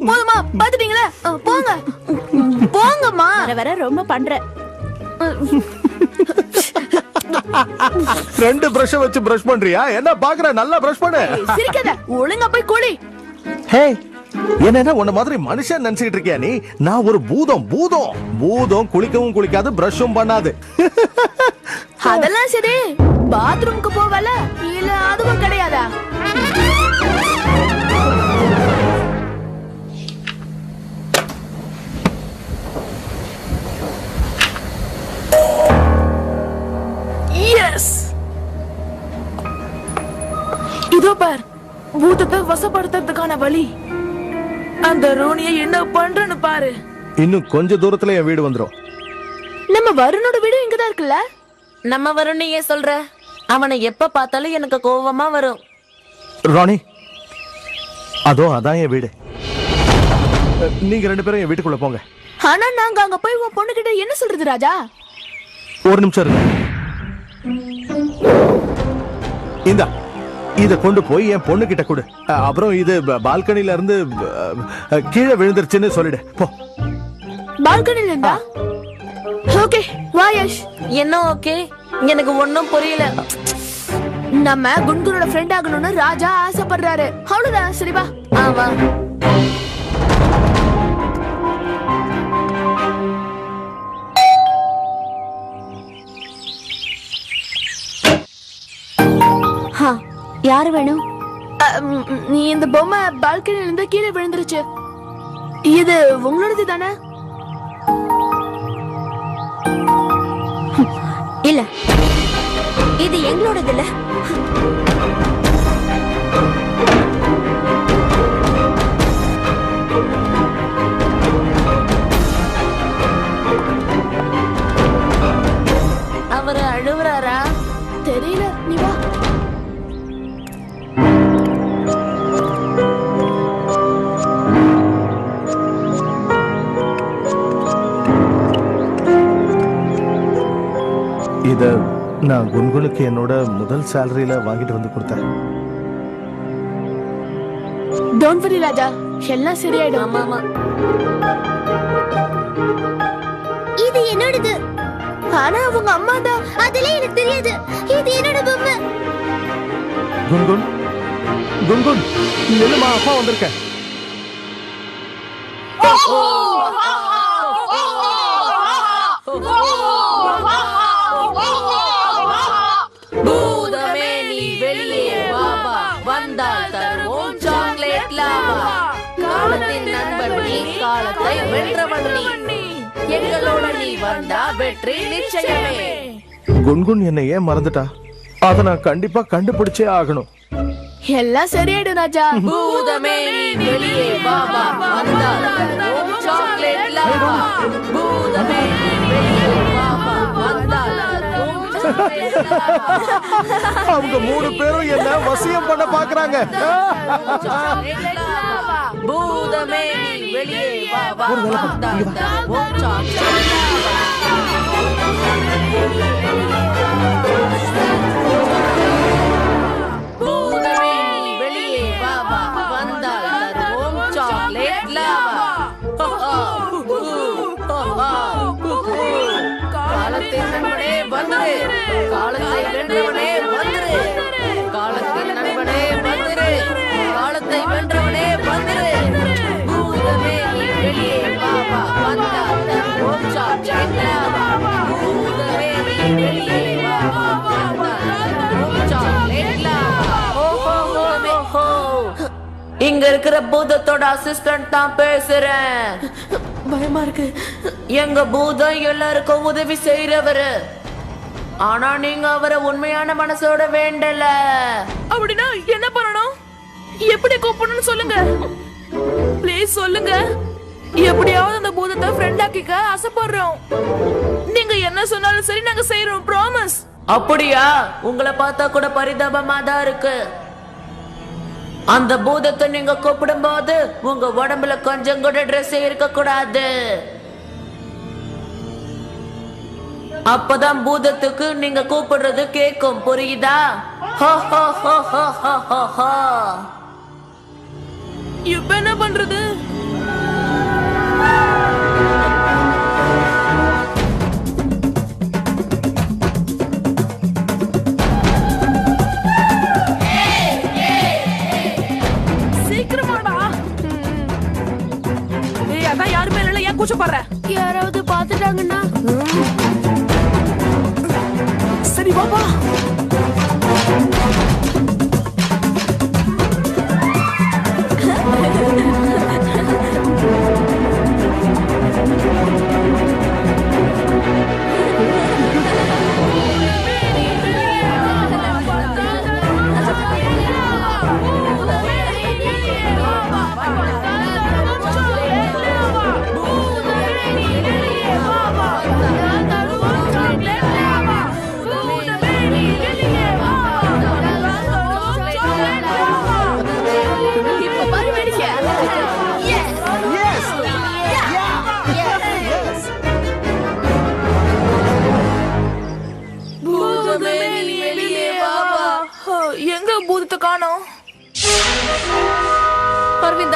போதுமா? பாத்துட்டீங்களா? போங்க போங்கம்மா. வர ரொம்ப பண்ற. 2 பிரஷ் வச்சு பிரஷ் பண்றியா? என்ன பாக்குற? நல்லா பிரஷ் பண்ணு. சிரிக்காத, ஒழுங்கா போய் குளி. ஹே, என்ன உன்ன மாதிரி மனுஷன் நினைச்சிட்டு இருக்கியா நீ? நான் ஒரு பூதம். பூதம் பூதம் குளிக்கவும் குளிக்காது, பிரஷும் பண்ணாது. அதெல்லாம் சரி, பாத்ரூமுக்கு போவல? இல்ல அதுவும் கிடையாதா? எஸ், இதோ பார், பூதத்தை வசப்படுத்துறதுக்கான வழி. அந்த ரோனியை என்ன பண்றன்னு பாரு. இன்னும் கொஞ்ச தூரத்துல என் வீடு வந்துரும். நம்ம வருணோட வீடு இங்கதான் இருக்குல்ல? நம்ம வரும் நீ ஏன் சொல்ற? அவனை எப்ப பார்த்தாலும் எனக்கு கோவமா வரும். ராணி, அதான் என் வீடு. நீங்க 2 பேரும் என் வீட்டுக்குள்ள போங்க. ஆனா நாங்க அங்க போய் உன் பொண்ணு கிட்ட என்ன சொல்றது ராஜா? ஒரு நிமிஷம் இருங்க. இத கொண்டு போய் என் பொண்ணு கிட்ட கொடு. அப்புறம் இது பால்கனில இருந்து கீழே விழுந்துருச்சுன்னு சொல்லிடு. போ. பால்கனில இருந்தா? ஓகே, வா யஷ். என்ன ஓகே? எனக்கு ஒண்ணும் புரியல. நம்ம குன்குனோட ஃப்ரெண்ட் ஆகணும்னு ராஜா ஆசைப்படுறாரு. அவ்வளவுதான், சரி வா. வா. யாரு வேணும்? நீ இந்த பொம்மை பால்கனில இருந்து கீழே விழுந்துருச்சு. இது உங்களோடது தானே? இல்ல, இது எங்களோடது இல்ல. அவரு அழுவுறாரா? தெரியல, நீ வா. இத நான் குன்குனுக்கு என்னோட முதல் சேலரியில வாங்கிட்டு வந்து கொடுத்தேன். டோன்ட் வரி ராஜா, எல்லாம் சரியாயிடும். ஆமா. இது என்னோடது. ஆனா அவங்க அம்மா தான். அதெல்லாம் எனக்கு தெரியாது. இது என்னோட பொம்மை. குன்குன் நில்லுமா, அப்பா வந்திருக்கேன். பூதமே நீ வெளியே வாவா, வந்தால் தருவோம் சாக்லேட் லாவா. காலத்தின் நண்பன் நீ, காலத்தை வென்றவன் நீ. எங்களோட நீ வந்தா வெற்றி நிச்சயமே. குன்குன் என்னை ஏன் மறந்துட்டா? அத நான் கண்டிப்பா கண்டுபிடிச்சே ஆகணும். எல்லாம் சரியாயிடும் ராஜா. பூதமே நீ வெளியே வாவா, வந்தால் தருவோம் சாக்லேட் லாவா. பூதமே நீ வெளியே வாவா, வந்தால் தருவோம் சாக்லேட் லாவா. அவங்க 3 பேரும் என்ன வசியம் பண்ண பாக்குறாங்க. பூதமே நீ வெளியே வாவா, வந்தால் தருவோம் சாக்லேட் லாவா. பூதமே நீ வெளியே வாவா, வந்தால் தருவோம் சாக்லேட் லாவா. காலத்தின் நண்பனே வந்துரு, காலத்தை வென்றவனே வந்துரு. காலத்தின் நண்பனே வந்துரு, காலத்தை வென்றவனே வந்துரு. பூதமே நீ வெளியே வாவா, வந்தால் தருவோம் சாக்லேட் லாவா. பூதமே நீ வெளியே வாவா, வந்தால் தருவோம் சாக்லேட் லாவா. இங்க இருக்கிற பூதத்தோட அசிஸ்டன்ட் தான் பேசுறேன். பயமா இருக்கு. எங்க பூதம் எல்லாருக்கும் உதவி செய்யறவரு. ஆனா நீங்க அவரை உண்மையான மனசோட வேண்டல. அப்படின்னா என்ன பண்ணணும்? எப்படி கூப்பிடணும்னு சொல்லுங்க. ப்ளீஸ் சொல்லுங்க. எப்படியாவது அந்த பூதத்தை ஃப்ரெண்ட் ஆக்கிக்க ஆசைப்படுறோம். நீங்க என்ன சொன்னாலும் சரி, நாங்க செய்யறோம். ப்ராமிஸ். அப்படியா? உங்களை பார்த்தா கூட பரிதாபமா தான் இருக்கு. அந்த பூதத்தை நீங்க கூப்பிடும் போது உங்க உடம்புல கொஞ்சம் கூட ட்ரெஸ் இருக்க கூடாது. அப்பதான் பூதத்துக்கு நீங்க கூப்பிடுறது கேக்கும். புரியுதா? இப்ப என்ன பண்றது? சீக்கிரமாடா. அதான் யாருமே இல்ல, ஏன் கூச்சப்படுற? யாராவது பாத்துட்டாங்கன்னா சரி பாப்பா.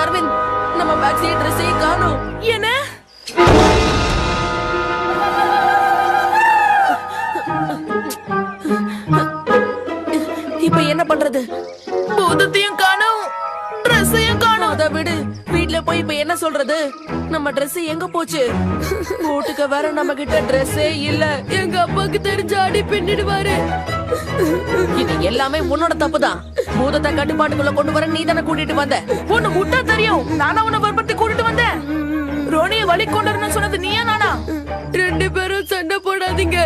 அரவிந்த், நம்ம பேக்ஸி ட்ரெஸ்ஸே காணோம். என்ன? இப்ப என்ன பண்றது? பூதத்தையும் காணோம், ட்ரெஸ்ஸையும் காணோம். அத விடு, வீட்ல போய் இப்ப என்ன சொல்றது? நம்ம Dress எங்க போச்சு? போட்டுக்க வேற நம்ம கிட்ட ட்ரெஸ்ஸே இல்ல. எங்க அப்பாக்கு தெரிஞ்ச அடி பின்னிடுவாரு. இது எல்லாமே உன்னோட தப்புதான். பூதத்தை கட்டுப்பாட்டுக்குள்ள கொண்டு வர நீ தானே கூட்டிட்டு வந்த. உன்னை முட்டா தெரியும், நானா உன்னை வற்புறுத்தி கூட்டிட்டு வந்தேன். ரோனியை வழி கொண்டு சொன்னது நீயா நானா? ரெண்டு பேரும் சண்டை போடாதீங்க.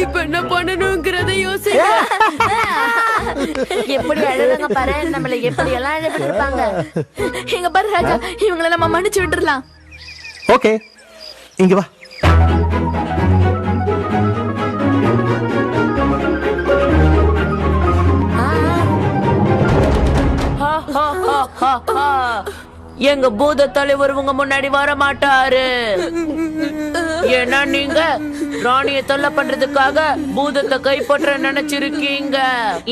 இப்ப என்ன பண்ணணும்ங்கறத யோசிங்க. எப்படி அழுறாங்க பாரு, நம்மள எப்படி எல்லாம் அழுதுட்டு இருப்பாங்க. எங்க பாரு ராஜா, இவங்கள நம்ம மன்னிச்சு விட்டுறலாம். ஓகே, இங்க வா. எங்க பூத தலைவர் உங்க முன்னாடி வர மாட்டாரு. ஏன்னா நீங்க ராணிய தொல்லை பண்றதுக்காக பூதத்தை கைப்பற்ற நினைச்சிருக்கீங்க.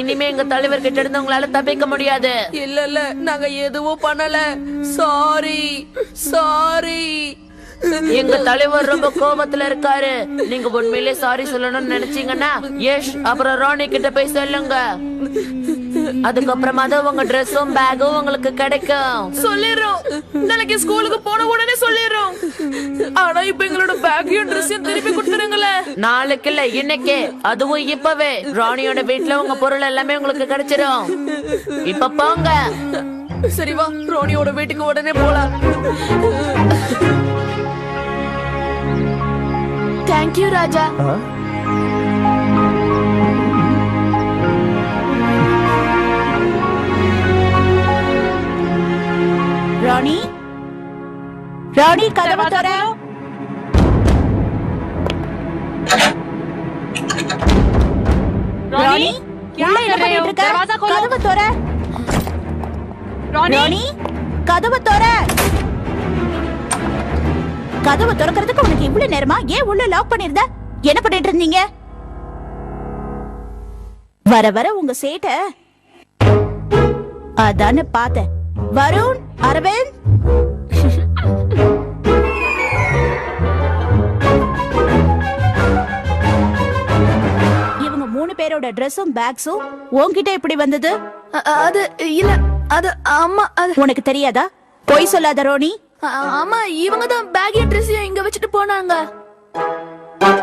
இனிமே எங்க தலைவர் கிட்ட இருந்து உங்களால தப்பிக்க முடியாது. இல்ல, நாங்க எதுவும் பண்ணல. Sorry sorry. எங்க தலைவர் ரொம்ப கோபத்துல இருக்காரு. நீங்க உண்மையிலே சாரி சொல்லணும்னு நினைச்சீங்கன்னா யஷ் அப்புறம் ராணி கிட்ட போய் சொல்லுங்க. அதுக்கப்புறமா தான் உங்க ட்ரெஸ்ஸும் பேக்கும் உங்களுக்கு கிடைக்கும். சொல்லிடுறோம், நாளைக்கு ஸ்கூலுக்கு போன உடனே சொல்லிடுறோம். ஆனா இப்ப எங்களோட பேக்கையும் ட்ரெஸ்ஸையும் திருப்பி கொடுத்துருங்களே. நாளைக்கு இல்ல, இன்னைக்கே, அதுவும் இப்பவே. ராணியோட வீட்டுல உங்க பொருள் எல்லாமே உங்களுக்கு கிடைச்சிரும். இப்ப போங்க. சரி வா, ராணியோட வீட்டுக்கு உடனே போலாம். தேங்க்யூ ராஜா. ராணி, ராணி கதவை தர. ராணி, உள்ள என்ன பண்ணிட்டு இருக்க? கதவை தர. ராணி, கதவை தர. கதவை திறக்கிறதுக்கு உனக்கு இவ்வளவு நேரமா? ஏன் உள்ள லாக் பண்ணிருந்த? என்ன பண்ணிட்டு இருந்தீங்க? வர வர உங்க சேட்ட அதான பார்த்தேன். வருண், அரவிந்த், இவங்க 3 பேரோட ட்ரெஸ்ஸும் பேக்ஸும் உன்கிட்ட எப்படி வந்தது? அது இல்ல, அது அம்மா. உனக்கு தெரியாதா? பொய் சொல்லாத ரோனி. ஆமா, இவங்க தான் பேக்கையும் ட்ரெஸ்ஸையும் இங்க வச்சுட்டு போனாங்க.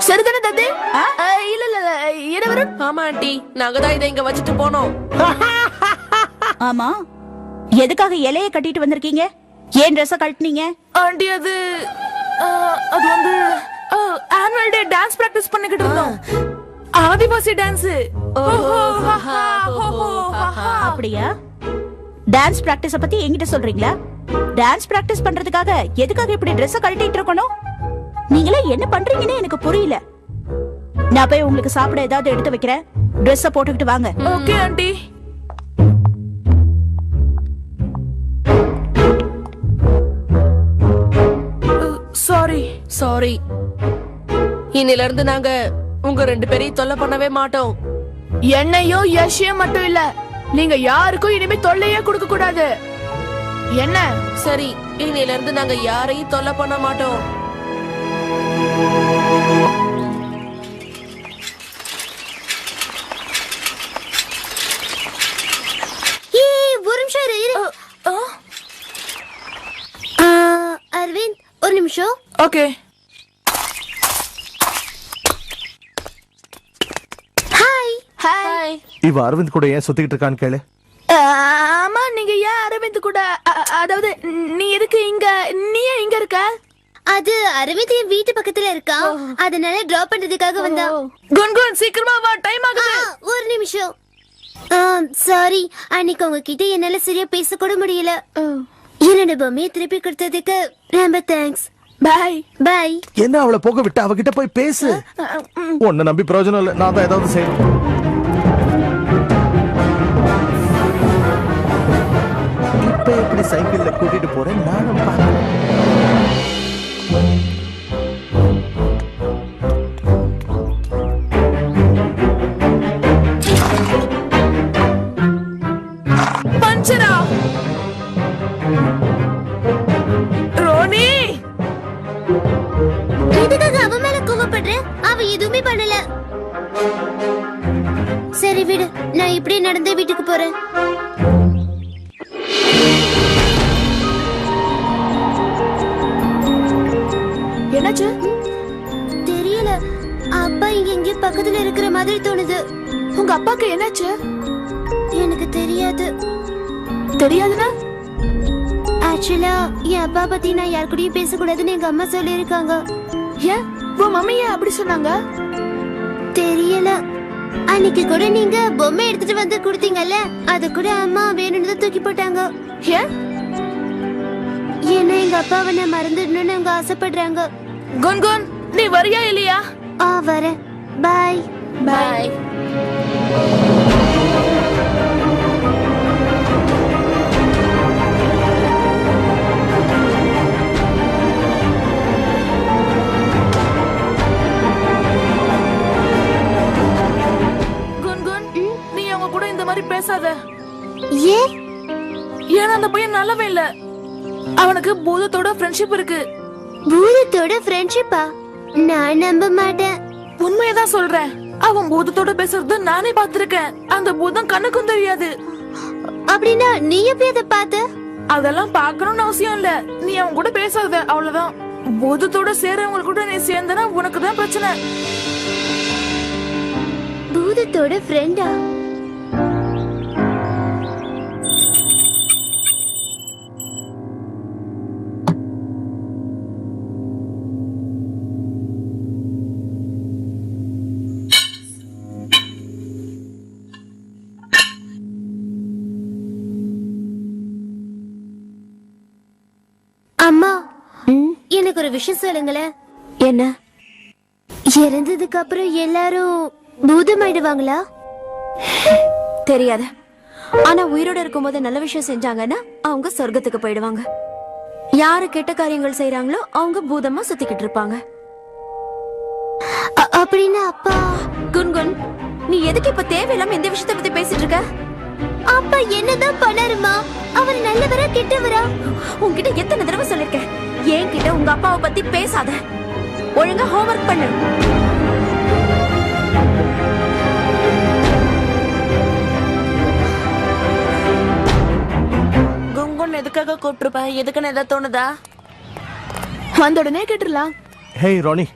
சரிதானே தந்தை? இல்ல இல்ல இரவரும். ஆமா ஆண்டி, நாங்க தான் இதை இங்க வச்சுட்டு போனோம். ஆமா, எதுக்காக இலைய கட்டிட்டு வந்திருக்கீங்க? ஏன் ட்ரெஸ்ஸ கழட்டினீங்க? ஆண்டி, அது வந்து ஆனுவல் டே டான்ஸ் பிராக்டிஸ் பண்ணிக்கிட்டு இருந்தோம். ஆதிவாசி டான்ஸ். அப்படியா? டான்ஸ் பிராக்டிஸ் பத்தி என்கிட்ட சொல்றீங்களா? டான்ஸ் பிராக்டிஸ் பண்றதுக்காக எதுக்காக இப்படி ட்ரெஸ்ஸ கழட்டிட்டு இருக்கணும்? நீங்களே என்ன பண்றீங்கன்னு எனக்கு புரியல. நான் போய் உங்களுக்கு சாப்பிட ஏதாவது எடுத்து வைக்கிறேன். ட்ரெஸ்ஸ போட்டுக்கிட்டு வாங்க. Okay aunty. Sorry sorry. இன்னில இருந்து நாங்க உங்க 2 பேரையும் தொல்லை பண்ணவே மாட்டோம். என்னையோ யஷையோ மட்டும் இல்ல, நீங்க யாருக்கும் இனிமே தொல்லையே கொடுக்க கூடாது. என்ன? சரி, இன்னில இருந்து நாங்க யாரையும் தொல்லை பண்ண மாட்டோம். ஒரு நிமிஷம் இரு. அரவிந்த், ஒரு நிமிஷம். ஓகே. ஹாய். ஹாய். இவ அரவிந்த் கூட ஏன் சுத்திக்கிட்டு இருக்கான்னு கேளு. ஆமா, நீங்க ஏன் அரவிந்த் கூட, அதாவது நீ எதுக்கு இங்க, நீ ஏன் இங்க இருக்க? அது அரவிந்த் என் வீட்டு பக்கத்துல இருக்கா, அதனால டிராப் பண்றதுக்காக வந்தா. குன்குன் சீக்கிரமா வா, டைம் ஆகுது. ஒரு நிமிஷம். சாரி, அன்னைக்கு உங்ககிட்ட என்னால சரியா பேச கூட முடியல. என்னோட பொம்மையை திருப்பி கொடுத்ததுக்கு ரொம்ப தேங்க்ஸ். By by. என்ன அவளை போக விட்டு அவகிட்ட போய் பேசு. உன்னை நம்பி பிரயோஜனம் இல்ல, நான் தான் ஏதாவது செய்யணும். இப்ப எப்படி சைக்கிள்ல கூட்டிட்டு போறேன் நானும் பாக்கிறேன். பஞ்சரா. எதுவுமே பண்ணல. சரி விடு, நான் இப்படியே நடந்தே வீட்டுக்கு போறேன். என்னாச்சு? தெரியல, அப்பா இங்க எங்கேயோ பக்கத்துல இருக்கிற மாதிரி தோணுது. உங்க அப்பாக்கு என்னாச்சு? எனக்கு தெரியாது. தெரியாதுன்னா? ஆக்சுவலா என் அப்பா பத்தி நான் யார் கூடயும் பேசக்கூடாதுன்னு எங்க அம்மா சொல்லி இருக்காங்க. ஏன் உன் மம்மி ஏன் அப்படி சொன்னாங்க? தெரியல. அன்னைக்கு கூட நீங்க பொம்மை எடுத்துட்டு வந்து கொடுத்தீங்கல்ல, அத கூட அம்மா வேணும்னு தான் தூக்கி போட்டாங்க. ஏன்? ஏன்னா எங்க அப்பாவை நான் மறந்துடணும்னு அவங்க ஆசைப்படுறாங்க. குன்குன், நீ வரியா இல்லையா? வரேன். பாய். பாய். குன்குன், நீ அவங்க கூட இந்த மாதிரி பேசாத. ஏன்? ஏன்னா அந்த பையன் நல்லவே இல்ல. அவனுக்கு பூதத்தோட ஃப்ரெண்ட்ஷிப் இருக்கு. பூதத்தோட ஃப்ரெண்ட்ஷிப்பா? நான் நம்ப மாட்டேன். உண்மையதான் சொல்றேன். அவன் பூதத்தோட பேசுறது நானே பார்த்திருக்கேன். அந்த பூதம் கண்ணுக்கும் தெரியாது. அப்படின்னா நீ எப்படி அதை பார்த்த? அதெல்லாம் பார்க்கணும்னு அவசியம் இல்ல. நீ அவன் கூட பேசாத, அவ்வளவுதான். பூதத்தோட சேரவங்க கூட நீ சேர்ந்தனா உனக்கு தான் பிரச்சனை. பூதத்தோட ஃப்ரெண்டா? அம்மா, எனக்கு ஒரு விஷயம் சொல்லுங்களேன். என்ன? இறந்ததுக்கு அப்புறம் எல்லாரும் பூதமாயிடுவாங்களா? தெரியாது. ஆனா உயிரோட இருக்கும்போது நல்ல விஷயம் செஞ்சாங்கன்னா அவங்க சொர்க்கத்துக்கு போயிடுவாங்க. யாரு கெட்ட காரியங்கள் செய்யறாங்களோ அவங்க பூதமா சுத்திக்கிட்டு இருப்பாங்க. அப்படின்னா அப்பா? குன்குன், நீ எதுக்கு இப்ப தேவையில்லாம இந்த விஷயத்தை பத்தி பேசிட்டு இருக்க? அப்பா என்னதான் பண்ணாருமா? அவர் நல்லவரா கெட்டவரா? உன்கிட்ட எத்தனை தடவை சொல்லிருக்கேன், என்கிட்ட உங்க அப்பாவை பத்தி பேசாத. ஒழுங்கா ஹோம்வொர்க் பண்ணு. குங்குன் எதுக்காக கூப்பிட்டுருப்ப? எதுக்குன்னு எதாவது தோணுதா? வந்த உடனே கேட்டுடலாம். ஹேய் ராணி,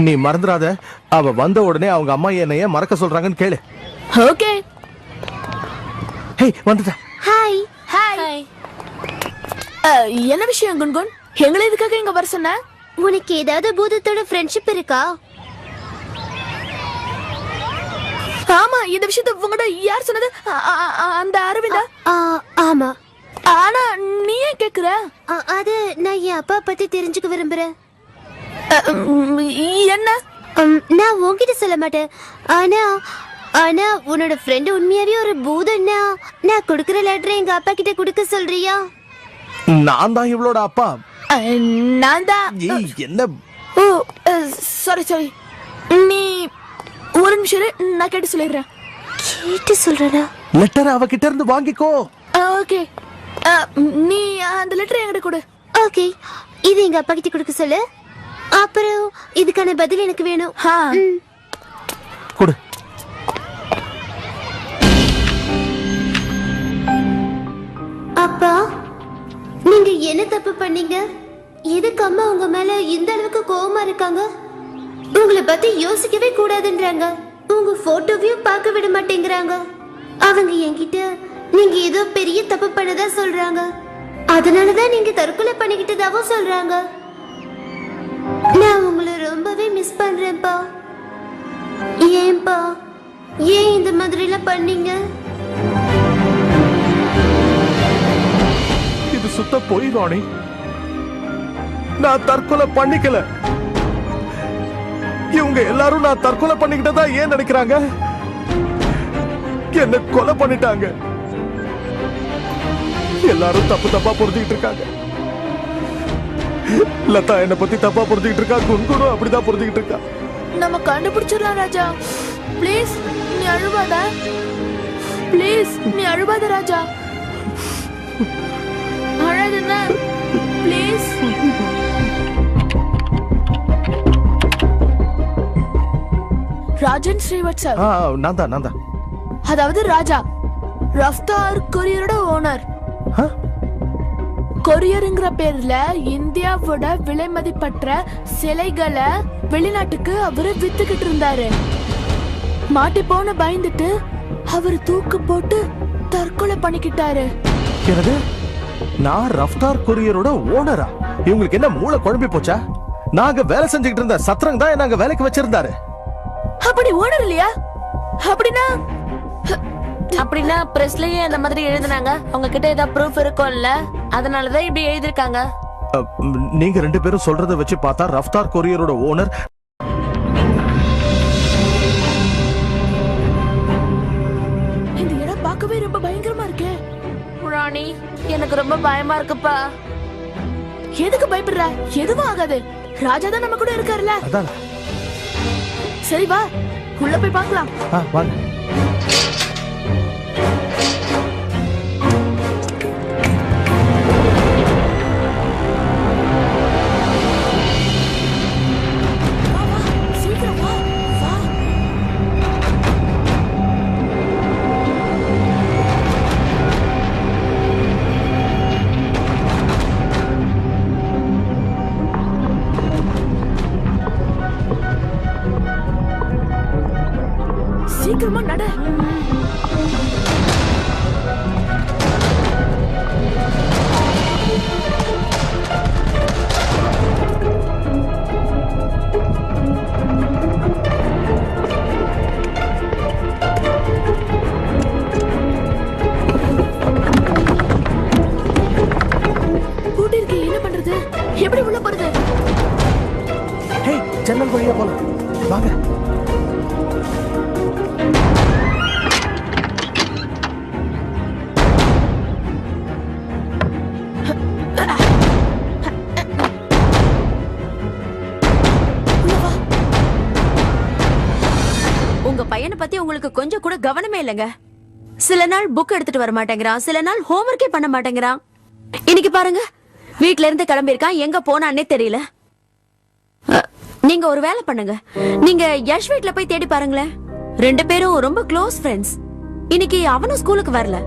நீ மறந்துடாத. அவ வந்த உடனே அவங்க அம்மா என்னைய மறக்க சொல்றாங்கன்னு கேளு. ஓகே. ஹேய், வந்துட்டா. ஹாய். ஹாய். என்ன விஷயம் குன்குன்? எங்களை இதுக்காக இங்க வர சொன்ன? உனக்கு ஏதாவது பூதத்தோட ஃப்ரெண்ட்ஷிப் இருக்கா? ஆமா, இந்த விஷயத்தை உங்ககிட்ட யார் சொன்னது? அந்த அரவிந்தா? ஆமா. ஆனா நீ ஏன் கேக்குற? அது நான் என் அப்பா பத்தி தெரிஞ்சுக்க விரும்புறேன். என்ன? நான் உன்கிட்ட சொல்ல மாட்டேன். ஆனா ஆனா உன்னோட ஃப்ரெண்ட் உண்மையாவே ஒரு பூதம்னா நான் கொடுக்கிற லெட்டரை எங்க அப்பா கிட்ட கொடுக்க சொல்றியா? நான் தான் இவளோட அப்பா. நான் தான். ஏய், என்ன? ஓ, சாரி சாரி. நீ ஒரு நிமிஷம் இரு, நான் கேட்டு சொல்லிடுறேன். கேட்டு சொல்றேனா? லெட்டர் அவகிட்ட இருந்து வாங்கிக்கோ. ஓகே. நீ அந்த லெட்டர் என்கிட்ட கொடு. ஓகே, இது எங்க அப்பா கிட்ட கொடுக்க சொல்லு. அப்புறம் இதுக்கான பதில் எனக்கு வேணும். கொடு. அப்பா, நீங்க என்ன தப்பு பண்ணீங்க? எதுக்கு அம்மா உங்க மேல இந்த அளவுக்கு கோவமா இருக்காங்க? உங்களை பத்தி யோசிக்கவே கூடாதுன்றாங்க. உங்க போட்டோவையும் பார்க்க விட மாட்டேங்கிறாங்க. அவங்க என்கிட்ட நீங்க ஏதோ பெரிய தப்பு பண்ணதா சொல்றாங்க. அதனாலதான் நீங்க தற்கொலை பண்ணிக்கிட்டதாவும் சொல்றாங்க. நான் உங்களை ரொம்பவே மிஸ் பண்றேன்ப்பா. ஏன்பா, ஏன் இந்த மாதிரி எல்லாம் பண்ணீங்க? இது சுத்த பொய் ராணி. நான் தற்கொலை பண்ணிக்கல. இவங்க எல்லாரும் நான் தற்கொலை பண்ணிக்கிட்டதா ஏன் நினைக்கிறாங்க? என்ன கொலை பண்ணிட்டாங்க. எல்லாரும் தப்பு தப்பா புரிஞ்சுக்கிட்டு இருக்காங்க. லதா என்ன பத்தி தப்பா புரிஞ்சுக்கிட்டு இருக்கா. குன்குனும் அப்படிதான் புரிஞ்சுக்கிட்டு இருக்கா. நம்ம கண்டுபிடிச்சிடலாம் ராஜா. ப்ளீஸ் நீ அழுவாத. ப்ளீஸ் நீ அழுவாத ராஜா. அழாதுன்னா ப்ளீஸ். ராஜன் ஸ்ரீவத்சவ். நான் தான். அதாவது ராஜா, ரஃப்தார் கொரியரோட ஓனர். ஆ? கொரியருங்கிற பேர்ல இந்தியாவோட விலை மதிப்பற்ற சிலைகளை வெளிநாட்டுக்கு அவரு வித்துக்கிட்டு இருந்தாரு. மாட்டி போன பயந்துட்டு அவரு தூக்கு போட்டு தற்கொலை பண்ணிக்கிட்டாரு. என்னது? நான் ரஃப்தார் கொரியரோட ஓனரா? இவங்களுக்கு என்ன மூளை குழம்பி போச்சா? நாங்க வேலை செஞ்சுக்கிட்டு இருந்த சத்ரங் தான் நாங்க வேலைக்கு வச்சிருந்தாரு. அப்படி ஓனர் இல்லையா? அப்படின்னா பிரஸ்லயே அந்த மாதிரி எழுதுனாங்க. அவங்க கிட்ட ஏதாவது ப்ரூஃப் இருக்கும்ல, அதனாலதான் இப்படி எழுதிருக்காங்க. நீங்க 2 பேரும் சொல்றத வச்சு பார்த்தா ரஃப்தார் கொரியரோட ஓனர் இந்த இடம் பார்க்கவே ரொம்ப பயங்கரமா இருக்கே. ராணி, எனக்கு ரொம்ப பயமா இருக்குப்பா. எதுக்கு பயப்படுற? எதுவும் ஆகாது. ராஜா தான் நம்ம கூட இருக்காருல்ல. அதான். சரி வா, உள்ள போய் பார்க்கலாம். வாங்க. சீக்கிரமா நட. பூட்டி இருக்கு, என்ன பண்றது? எப்படி உள்ள போறது? ஜன்னல் வழியா போலாம். வாங்க. உங்க பையனை பத்தி உங்களுக்கு கொஞ்சம் கூட கவனமே இல்லைங்க. சில நாள் புக் எடுத்துட்டு வர மாட்டேங்கிறான், சில நாள் ஹோம்ஒர்க்கே பண்ண மாட்டேங்கிறான். இன்னைக்கு பாருங்க, வீட்ல இருந்து கிளம்பியிருக்கான், எங்க போனான்னே தெரியல. நீங்க ஒரு வேலை பண்ணுங்க, நீங்க யஷ் வீட்ல போய் தேடி பாருங்களேன். 2 பேரும் ரொம்ப க்ளோஸ் ஃப்ரெண்ட்ஸ். இன்னைக்கு அவனும் ஸ்கூலுக்கு வரல.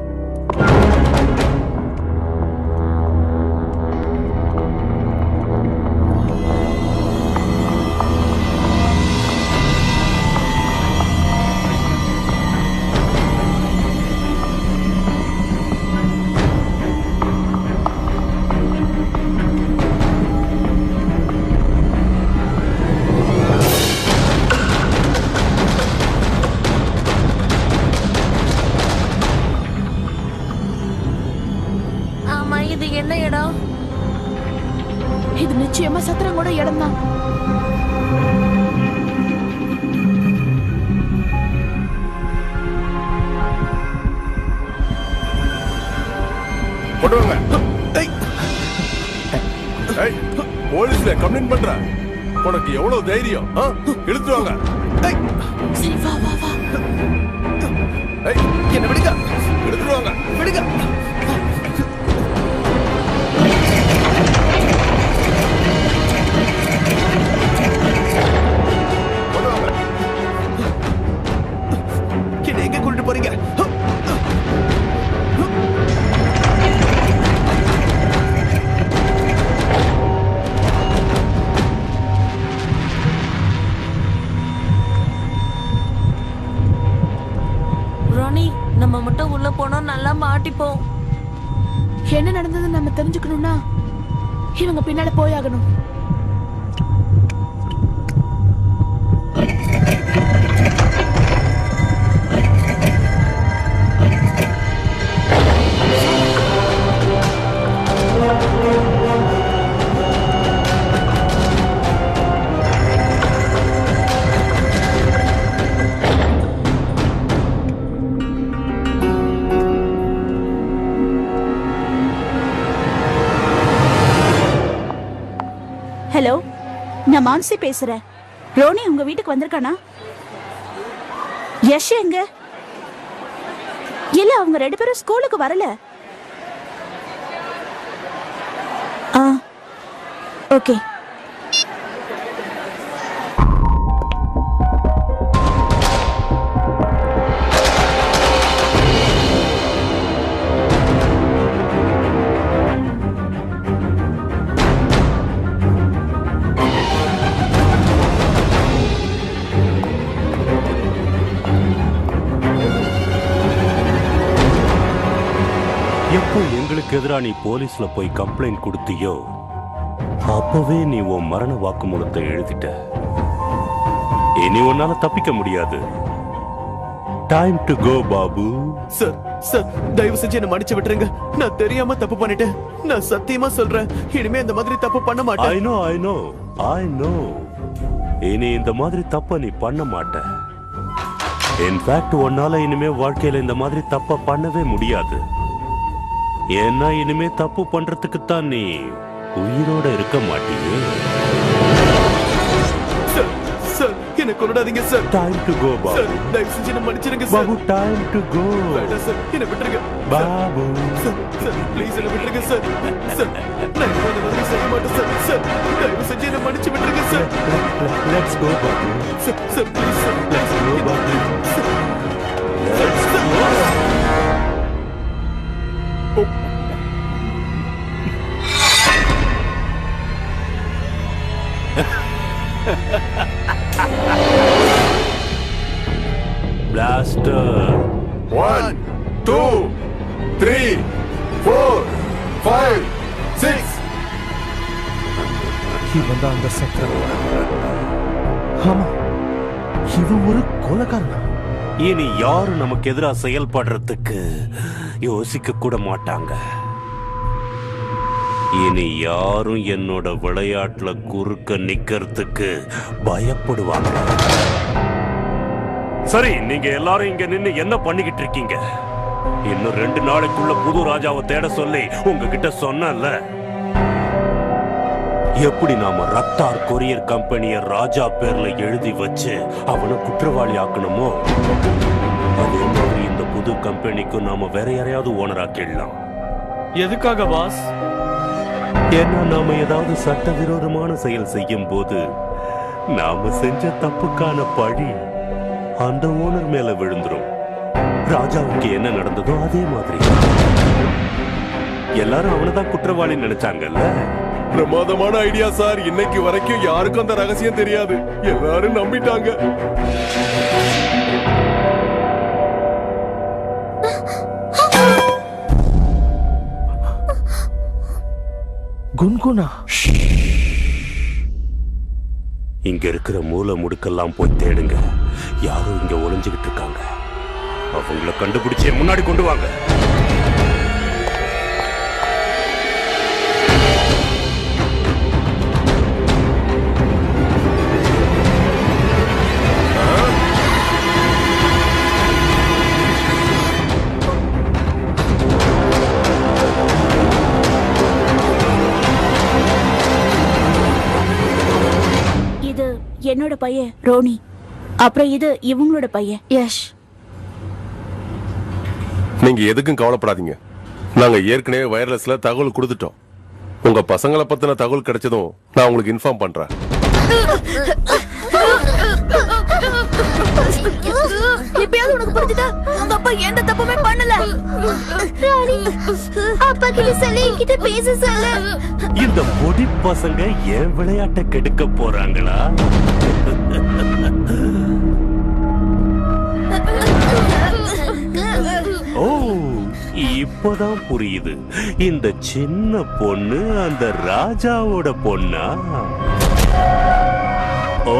இது என்ன இடம்? இது நிச்சயமா சத்திரங்கோட இடம் தான். போலீஸ்ல கம்ப்ளைண்ட் பண்ற, உனக்கு எவ்வளவு தைரியம்? இழுத்துவாங்க. என்ன விடுங்க, எடுத்துருவாங்க. விடுங்க. எங்க கூட்டிட்டு போறீங்க? ராணி, நம்ம மட்டும் உள்ள போனா நல்லா மாட்டிப்போம். என்ன நடந்தது நம்ம தெரிஞ்சுக்கணும்னா இவங்க பின்னால போயாகணும். ஹலோ, நான் மான்சி பேசுறேன். ரோனி உங்க வீட்டுக்கு வந்திருக்கானா? யஷ் எங்க? இல்ல, அவங்க 2 பேரும் ஸ்கூலுக்கு வரல. ஓகே. யாருக்கு எதிரா நீ போலீஸ்ல போய் கம்ப்ளைண்ட் கொடுத்தியோ அப்பவே நீ உன் மரண வாக்குமூலத்தை எழுதிட்ட. இனி உன்னால தப்பிக்க முடியாது. Time to go Babu. Sir sir தயவு செஞ்சு என்ன மன்னிச்சு விட்டுருங்க. நான் தெரியாம தப்பு பண்ணிட்டேன். நான் சத்தியமா சொல்றேன், இனிமே இந்த மாதிரி தப்பு பண்ண மாட்டேன். I know. இனி இந்த மாதிரி தப்ப நீ பண்ண மாட்ட. இன்ஃபேக்ட் உன்னால இனிமே வாழ்க்கையில இந்த மாதிரி தப்ப பண்ணவே முடியாது. ஏன்னா இனிமே தப்பு பண்றதுக்கு தான் நீ உயிரோட இருக்க மாட்டீங்க. சார் சார் என்ன கொண்டாதீங்க sir. Time to go Babu. Sir தயவு செஞ்சு என்ன மன்னிச்சிடுங்க sir. Babu time to go. வேண்டாம் சார், என்ன விட்டுருங்க பாபு. சார் சார் ப்ளீஸ் என்ன விட்டுருங்க சார். சார் நான் இந்த மாதிரி செய்ய மாட்டேன் சார். சார் தயவு செஞ்சு என்ன மன்னிச்சு விட்டுருங்க sir. Let's go Babu. Sir sir please sir. Let's go Babu. Let's go. Blaster. 1 2 3 4 5 6. இவன் தான் அந்த சக்கரம். ஆமா, இவன் ஒரு கொலைகாரனா? இனி யாரும் நமக்கு எதிராக செயல்படுறதுக்கு யோசிக்க கூட மாட்டாங்க. இனி யாரும் என்னோட விளையாட்டுல குறுக்க நிக்கிறதுக்கு பயப்படுவாங்க. சரி, நீங்க எல்லாரும் இங்க நின்னு என்ன பண்ணிக்கிட்டு இருக்கீங்க? இன்னும் 2 நாளைக்குள்ள புது ராஜாவை தேட சொல்லி உங்ககிட்ட சொன்னல. எப்படி நாம ரத்தார் கொரியர் கம்பெனிய ராஜா பேர்ல எழுதி வச்சு அவனை குற்றவாளி ஆக்கணுமோ, அதே மாதிரி இந்த புது கம்பெனிக்கு நாம வேற யாரையாவது ஓனர் ஆக்கிடலாம். எதுக்காக பாஸ்? ஏன்னா நாம ஏதாவது சட்டவிரோதமான செயல் செய்யும் போது நாம செஞ்ச தப்புக்கான பழி அந்த ஓனர் மேல விழுந்துரும். ராஜாவுக்கு என்ன நடந்ததோ அதே மாதிரி எல்லாரும் அவனதான் குற்றவாளி நினைச்சாங்கல்ல. பிரமாதமான ஐடியா சார். இன்னைக்கு வரைக்கும் யாருக்கும் அந்த ரகசியம் தெரியாது. எல்லாரும் நம்பிட்டாங்க. குன்குனா இங்க இருக்கிற மூல முடுக்கெல்லாம் போய் தேடுங்க. யாரும் இங்க ஒளிஞ்சுகிட்டு இருக்காங்க. அவங்கள கண்டுபிடிச்சே முன்னாடி கொண்டு வாங்க. இது என்னோட பையன் ரோனி. அப்புறம் இது இவங்களோட பையன் யஷ். நீங்க எதுக்கும் கவலைப்படாதீங்க. நாங்க ஏற்கனவே வயர்லெஸ்ல தகவல் கொடுத்துட்டோம். உங்க பசங்களை பத்தின தகவல் கிடைச்சதும் நான் உங்களுக்கு இன்ஃபார்ம் பண்றேன். இப்பயாவது உனக்கு புரிஞ்சுதா? உங்க அப்பா எந்த தப்புமே பண்ணல. ராணி, அப்பா கிட்ட சொல்லி என்கிட்ட பேச சொல்லு. இந்த பொடி பசங்க ஏன் விளையாட்டை கெடுக்க போறாங்களா? ஓ, இப்பதான் புரியுது. இந்த சின்ன பொண்ணு அந்த ராஜாவோட பொண்ணா?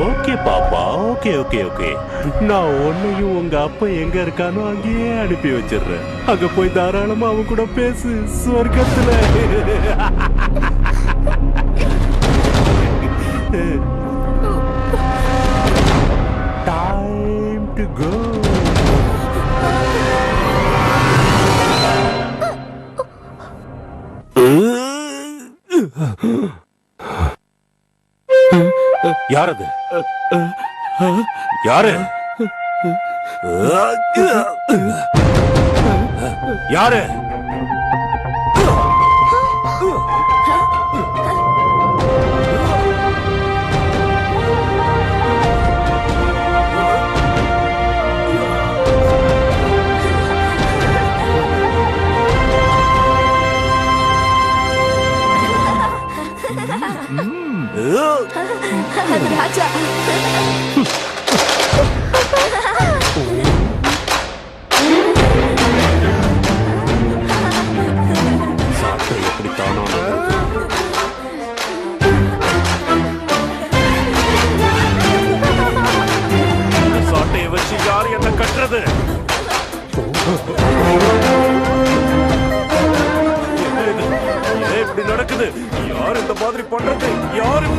ஓகே பாப்பா, ஓகே ஓகே ஓகே. நான் உன்னையும் உங்க அப்பா எங்க இருக்கானோ அங்கேயே அனுப்பி வச்சிடுறேன். அங்க போய் தாராளமா அவன் கூட பேசு. சொர்க்கத்துல. Time to go. யாரது? யாரு? யாரு? ராஜா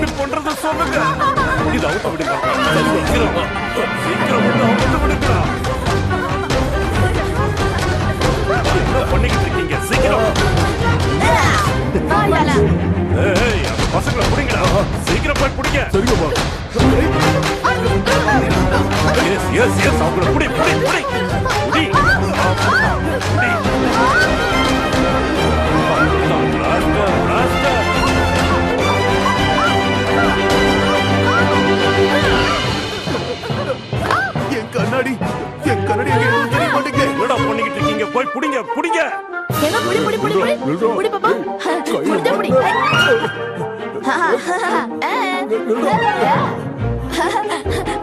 இப்படி பண்றது சொல்லுங்க. இது அவுத்து விடுங்க. சீக்கிரம் சீக்கிரம் வந்து அவுத்து விடுங்க. என்ன பண்ணிக்கிட்டு இருக்கீங்க? சீக்கிரம். ஏய், அந்த பசங்களை பிடிங்கடா. சீக்கிரம் போய் பிடிங்க. சரிங்கப்பா. எஸ் எஸ் எஸ் அவங்கள புடி புடி புடி புடி புடி. Rascal rascal. என் கண்ணாடி எங்க இருக்கு தெரிய மாட்டேங்குது. என்னடா பண்ணிக்கிட்டு இருக்கீங்க? போய் புடிங்க புடிங்க. எங்க புடி புடி புடி புடி புடி பாப்பா புடி புடி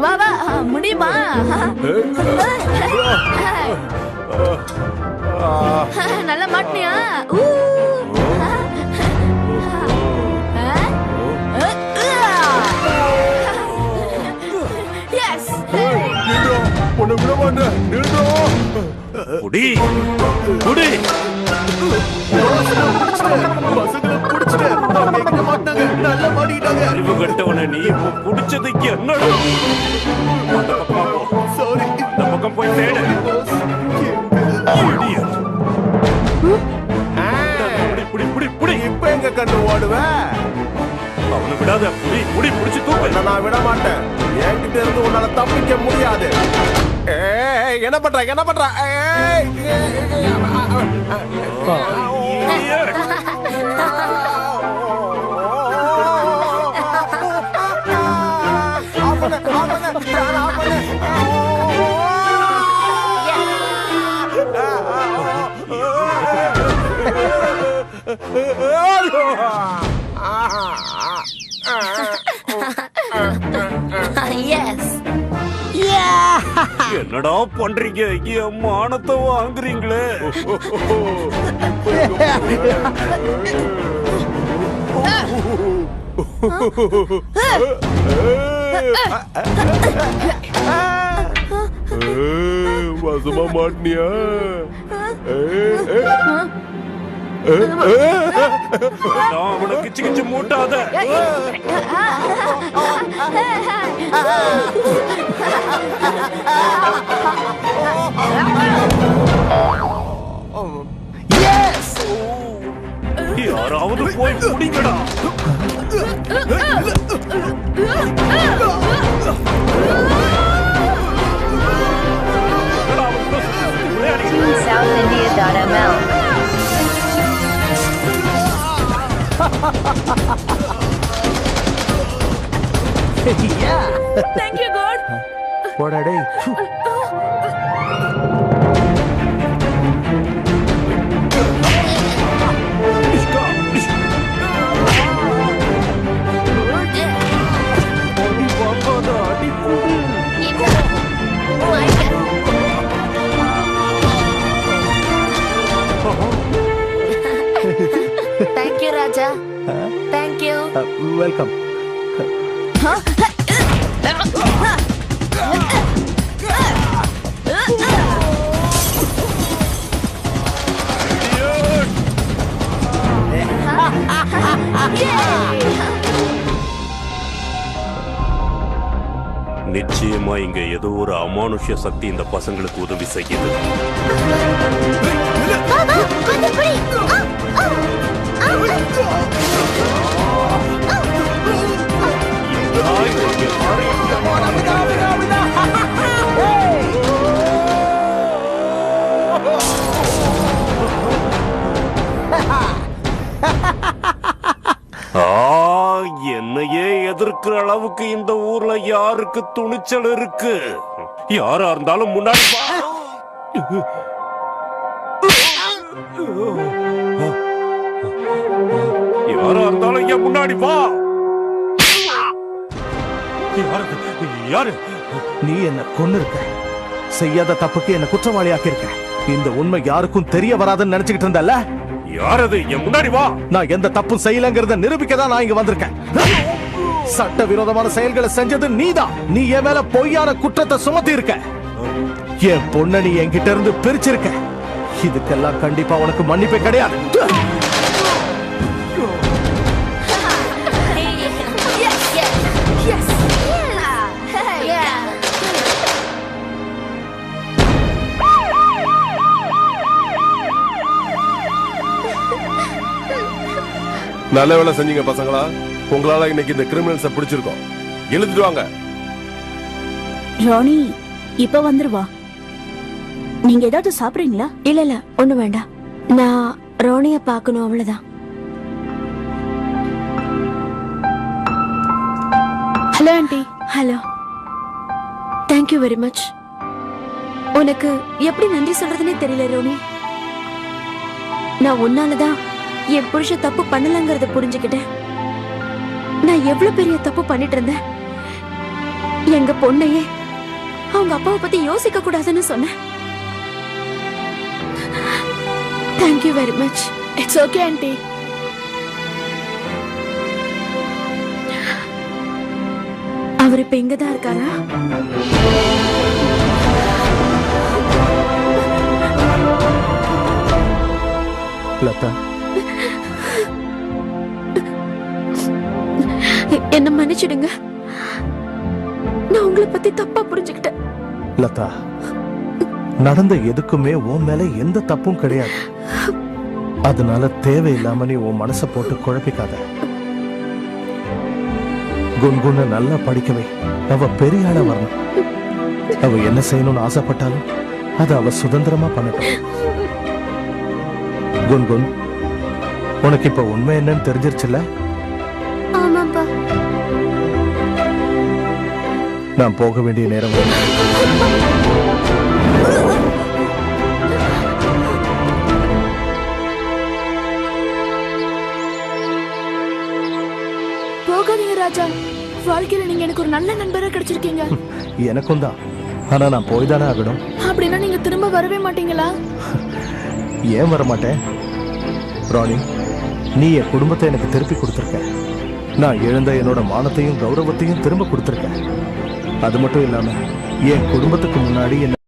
வா வா முடியுமா நல்லா மாட்டினியா எஸ் உன்னை விட மாட்டேன். நில்றோம். புடி புடி. பசங்களை பிடிச்சிட்டேன். அவங்க எங்க மாட்டாங்க, நல்லா மாட்டிக்கிட்டாங்க. அறிவு கட்டவன நீ இப்போ புடிச்சதுக்கு என்னடா? அந்த பக்கம் போ. சாரி. இந்த பக்கம் போய் தேடு. Idiot. புடி புடி புடி புடி. இப்ப எங்க கண்டு ஓடுவேன்? அவனை விடாத. புடி புடி புடிச்சு தூக்கு. நான் விட மாட்டேன். என்கிட்ட இருந்து உன்னால தப்பிக்க முடியாது. ஏய், என்ன பண்ற என்ன பண்ற? ஏய், Idiot. எஸ் என்னடா பண்றீங்க? என் மானத்தை வாங்குறீங்களே. வசமா மாட்டினியா? அவனை கிச்சு கிச்சு மூட்டாத. யாராவது போய் பிடிங்கடா. SouthIndia.ml. Thank you, God. போடா டேய். Thank you, Raja. Thank you. Welcome. நிச்சயமா இங்க ஏதோ ஒரு அமானுஷ்ய சக்தி இந்த பசங்களுக்கு உதவி செய்யுது. என்னையே எதிர்க்கிற அளவுக்கு இந்த ஊர்ல யாருக்கு துணிச்சல் இருக்கு? யாரா இருந்தாலும் முன்னாடி வா. யாரா இருந்தாலும் இங்க முன்னாடி வா. யாரு? நீ என்ன கொன்னு இருக்க. செய்யாத தப்புக்கு என்ன குற்றவாளியாக்கி இருக்க. இந்த உண்மை யாருக்கும் தெரிய வராதுன்னு நினைச்சுக்கிட்டு இருந்தல்ல? யாரது? என் முன்னாடி வா. நான் எந்த தப்பும் செய்யலங்கிறத நிரூபிக்க தான் நான் இங்க வந்திருக்கேன். சட்ட விரோதமான செயல்களை செஞ்சது நீதான். நீ என் மேல பொய்யான குற்றத்தை சுமத்தி இருக்க. என் பொண்ண நீ என்கிட்ட இருந்து பிரிச்சிருக்க. இதுக்கெல்லாம் கண்டிப்பா உனக்கு மன்னிப்பே கிடையாது. Yes. நல்ல வேலை செஞ்சீங்க பசங்களா. உங்களால இன்னைக்கு இந்த கிரிமினல்ஸ பிடிச்சிருக்கோம். எழுதிட்டு வாங்க. ராணி இப்ப வந்துருவா. நீங்க ஏதாவது சாப்பிடுறீங்களா? இல்ல ஒண்ணு வேண்டாம். நான் ரோனிய பார்க்கணும், அவ்வளவுதான். Hello aunty. Hello, thank you very much. உனக்கு எப்படி நன்றி சொல்றதுன்னே தெரியல ரோனி. நான் உன்னாலதான் என் புருஷன் தப்பு பண்ணலங்கறத புரிஞ்சுக்கிட்டேன். நான் எவ்வளவு பெரிய தப்பு பண்ணிட்டு இருந்தேன். எங்க பொண்ணையே அவங்க அப்பாவை பத்தி யோசிக்க கூடாதுன்னு சொன்னேன். Thank you very much. It's okay aunty. அவர் இப்ப இங்கதான் இருக்காரா? லதா, என்ன மன்னிச்சிடுங்க. நான் உங்களை பத்தி தப்பா புரிஞ்சுக்கிட்டேன். லதா, நடந்த எதுக்குமே உன் மேல எந்த தப்பும் கிடையாது. அதனால தேவையில்லாம நீ உன் மனசை போட்டு குழப்பிக்காத. குன்குன நல்லா படிக்கவை. அவ பெரிய ஆளா வரணும். அவ என்ன செய்யணும்னு ஆசைப்பட்டாலும் அதை அவ சுதந்திரமா பண்ணட்டும். குன்குன், உனக்கு இப்ப உண்மை என்னன்னு தெரிஞ்சிருச்சுல்ல? ஆமாப்பா. நான் போக வேண்டிய நேரம் வந்து. போகாதீங்க ராஜா. வாழ்க்கையில நீங்க எனக்கு ஒரு நல்ல நண்பரா கிடைச்சிருக்கீங்க. எனக்கும் தான். ஆனா நான் போய் தானே ஆகணும். அப்படின்னா நீங்க திரும்ப வரவே மாட்டீங்களா? ஏன் வர மாட்டேன் ராணி? நீ என் குடும்பத்தை எனக்கு திருப்பி கொடுத்துருக்க. நான் இழந்த என்னோட மானத்தையும் கௌரவத்தையும் திரும்ப கொடுத்துருக்க. அது மட்டும் இல்லாம என் குடும்பத்துக்கு முன்னாடி என்ன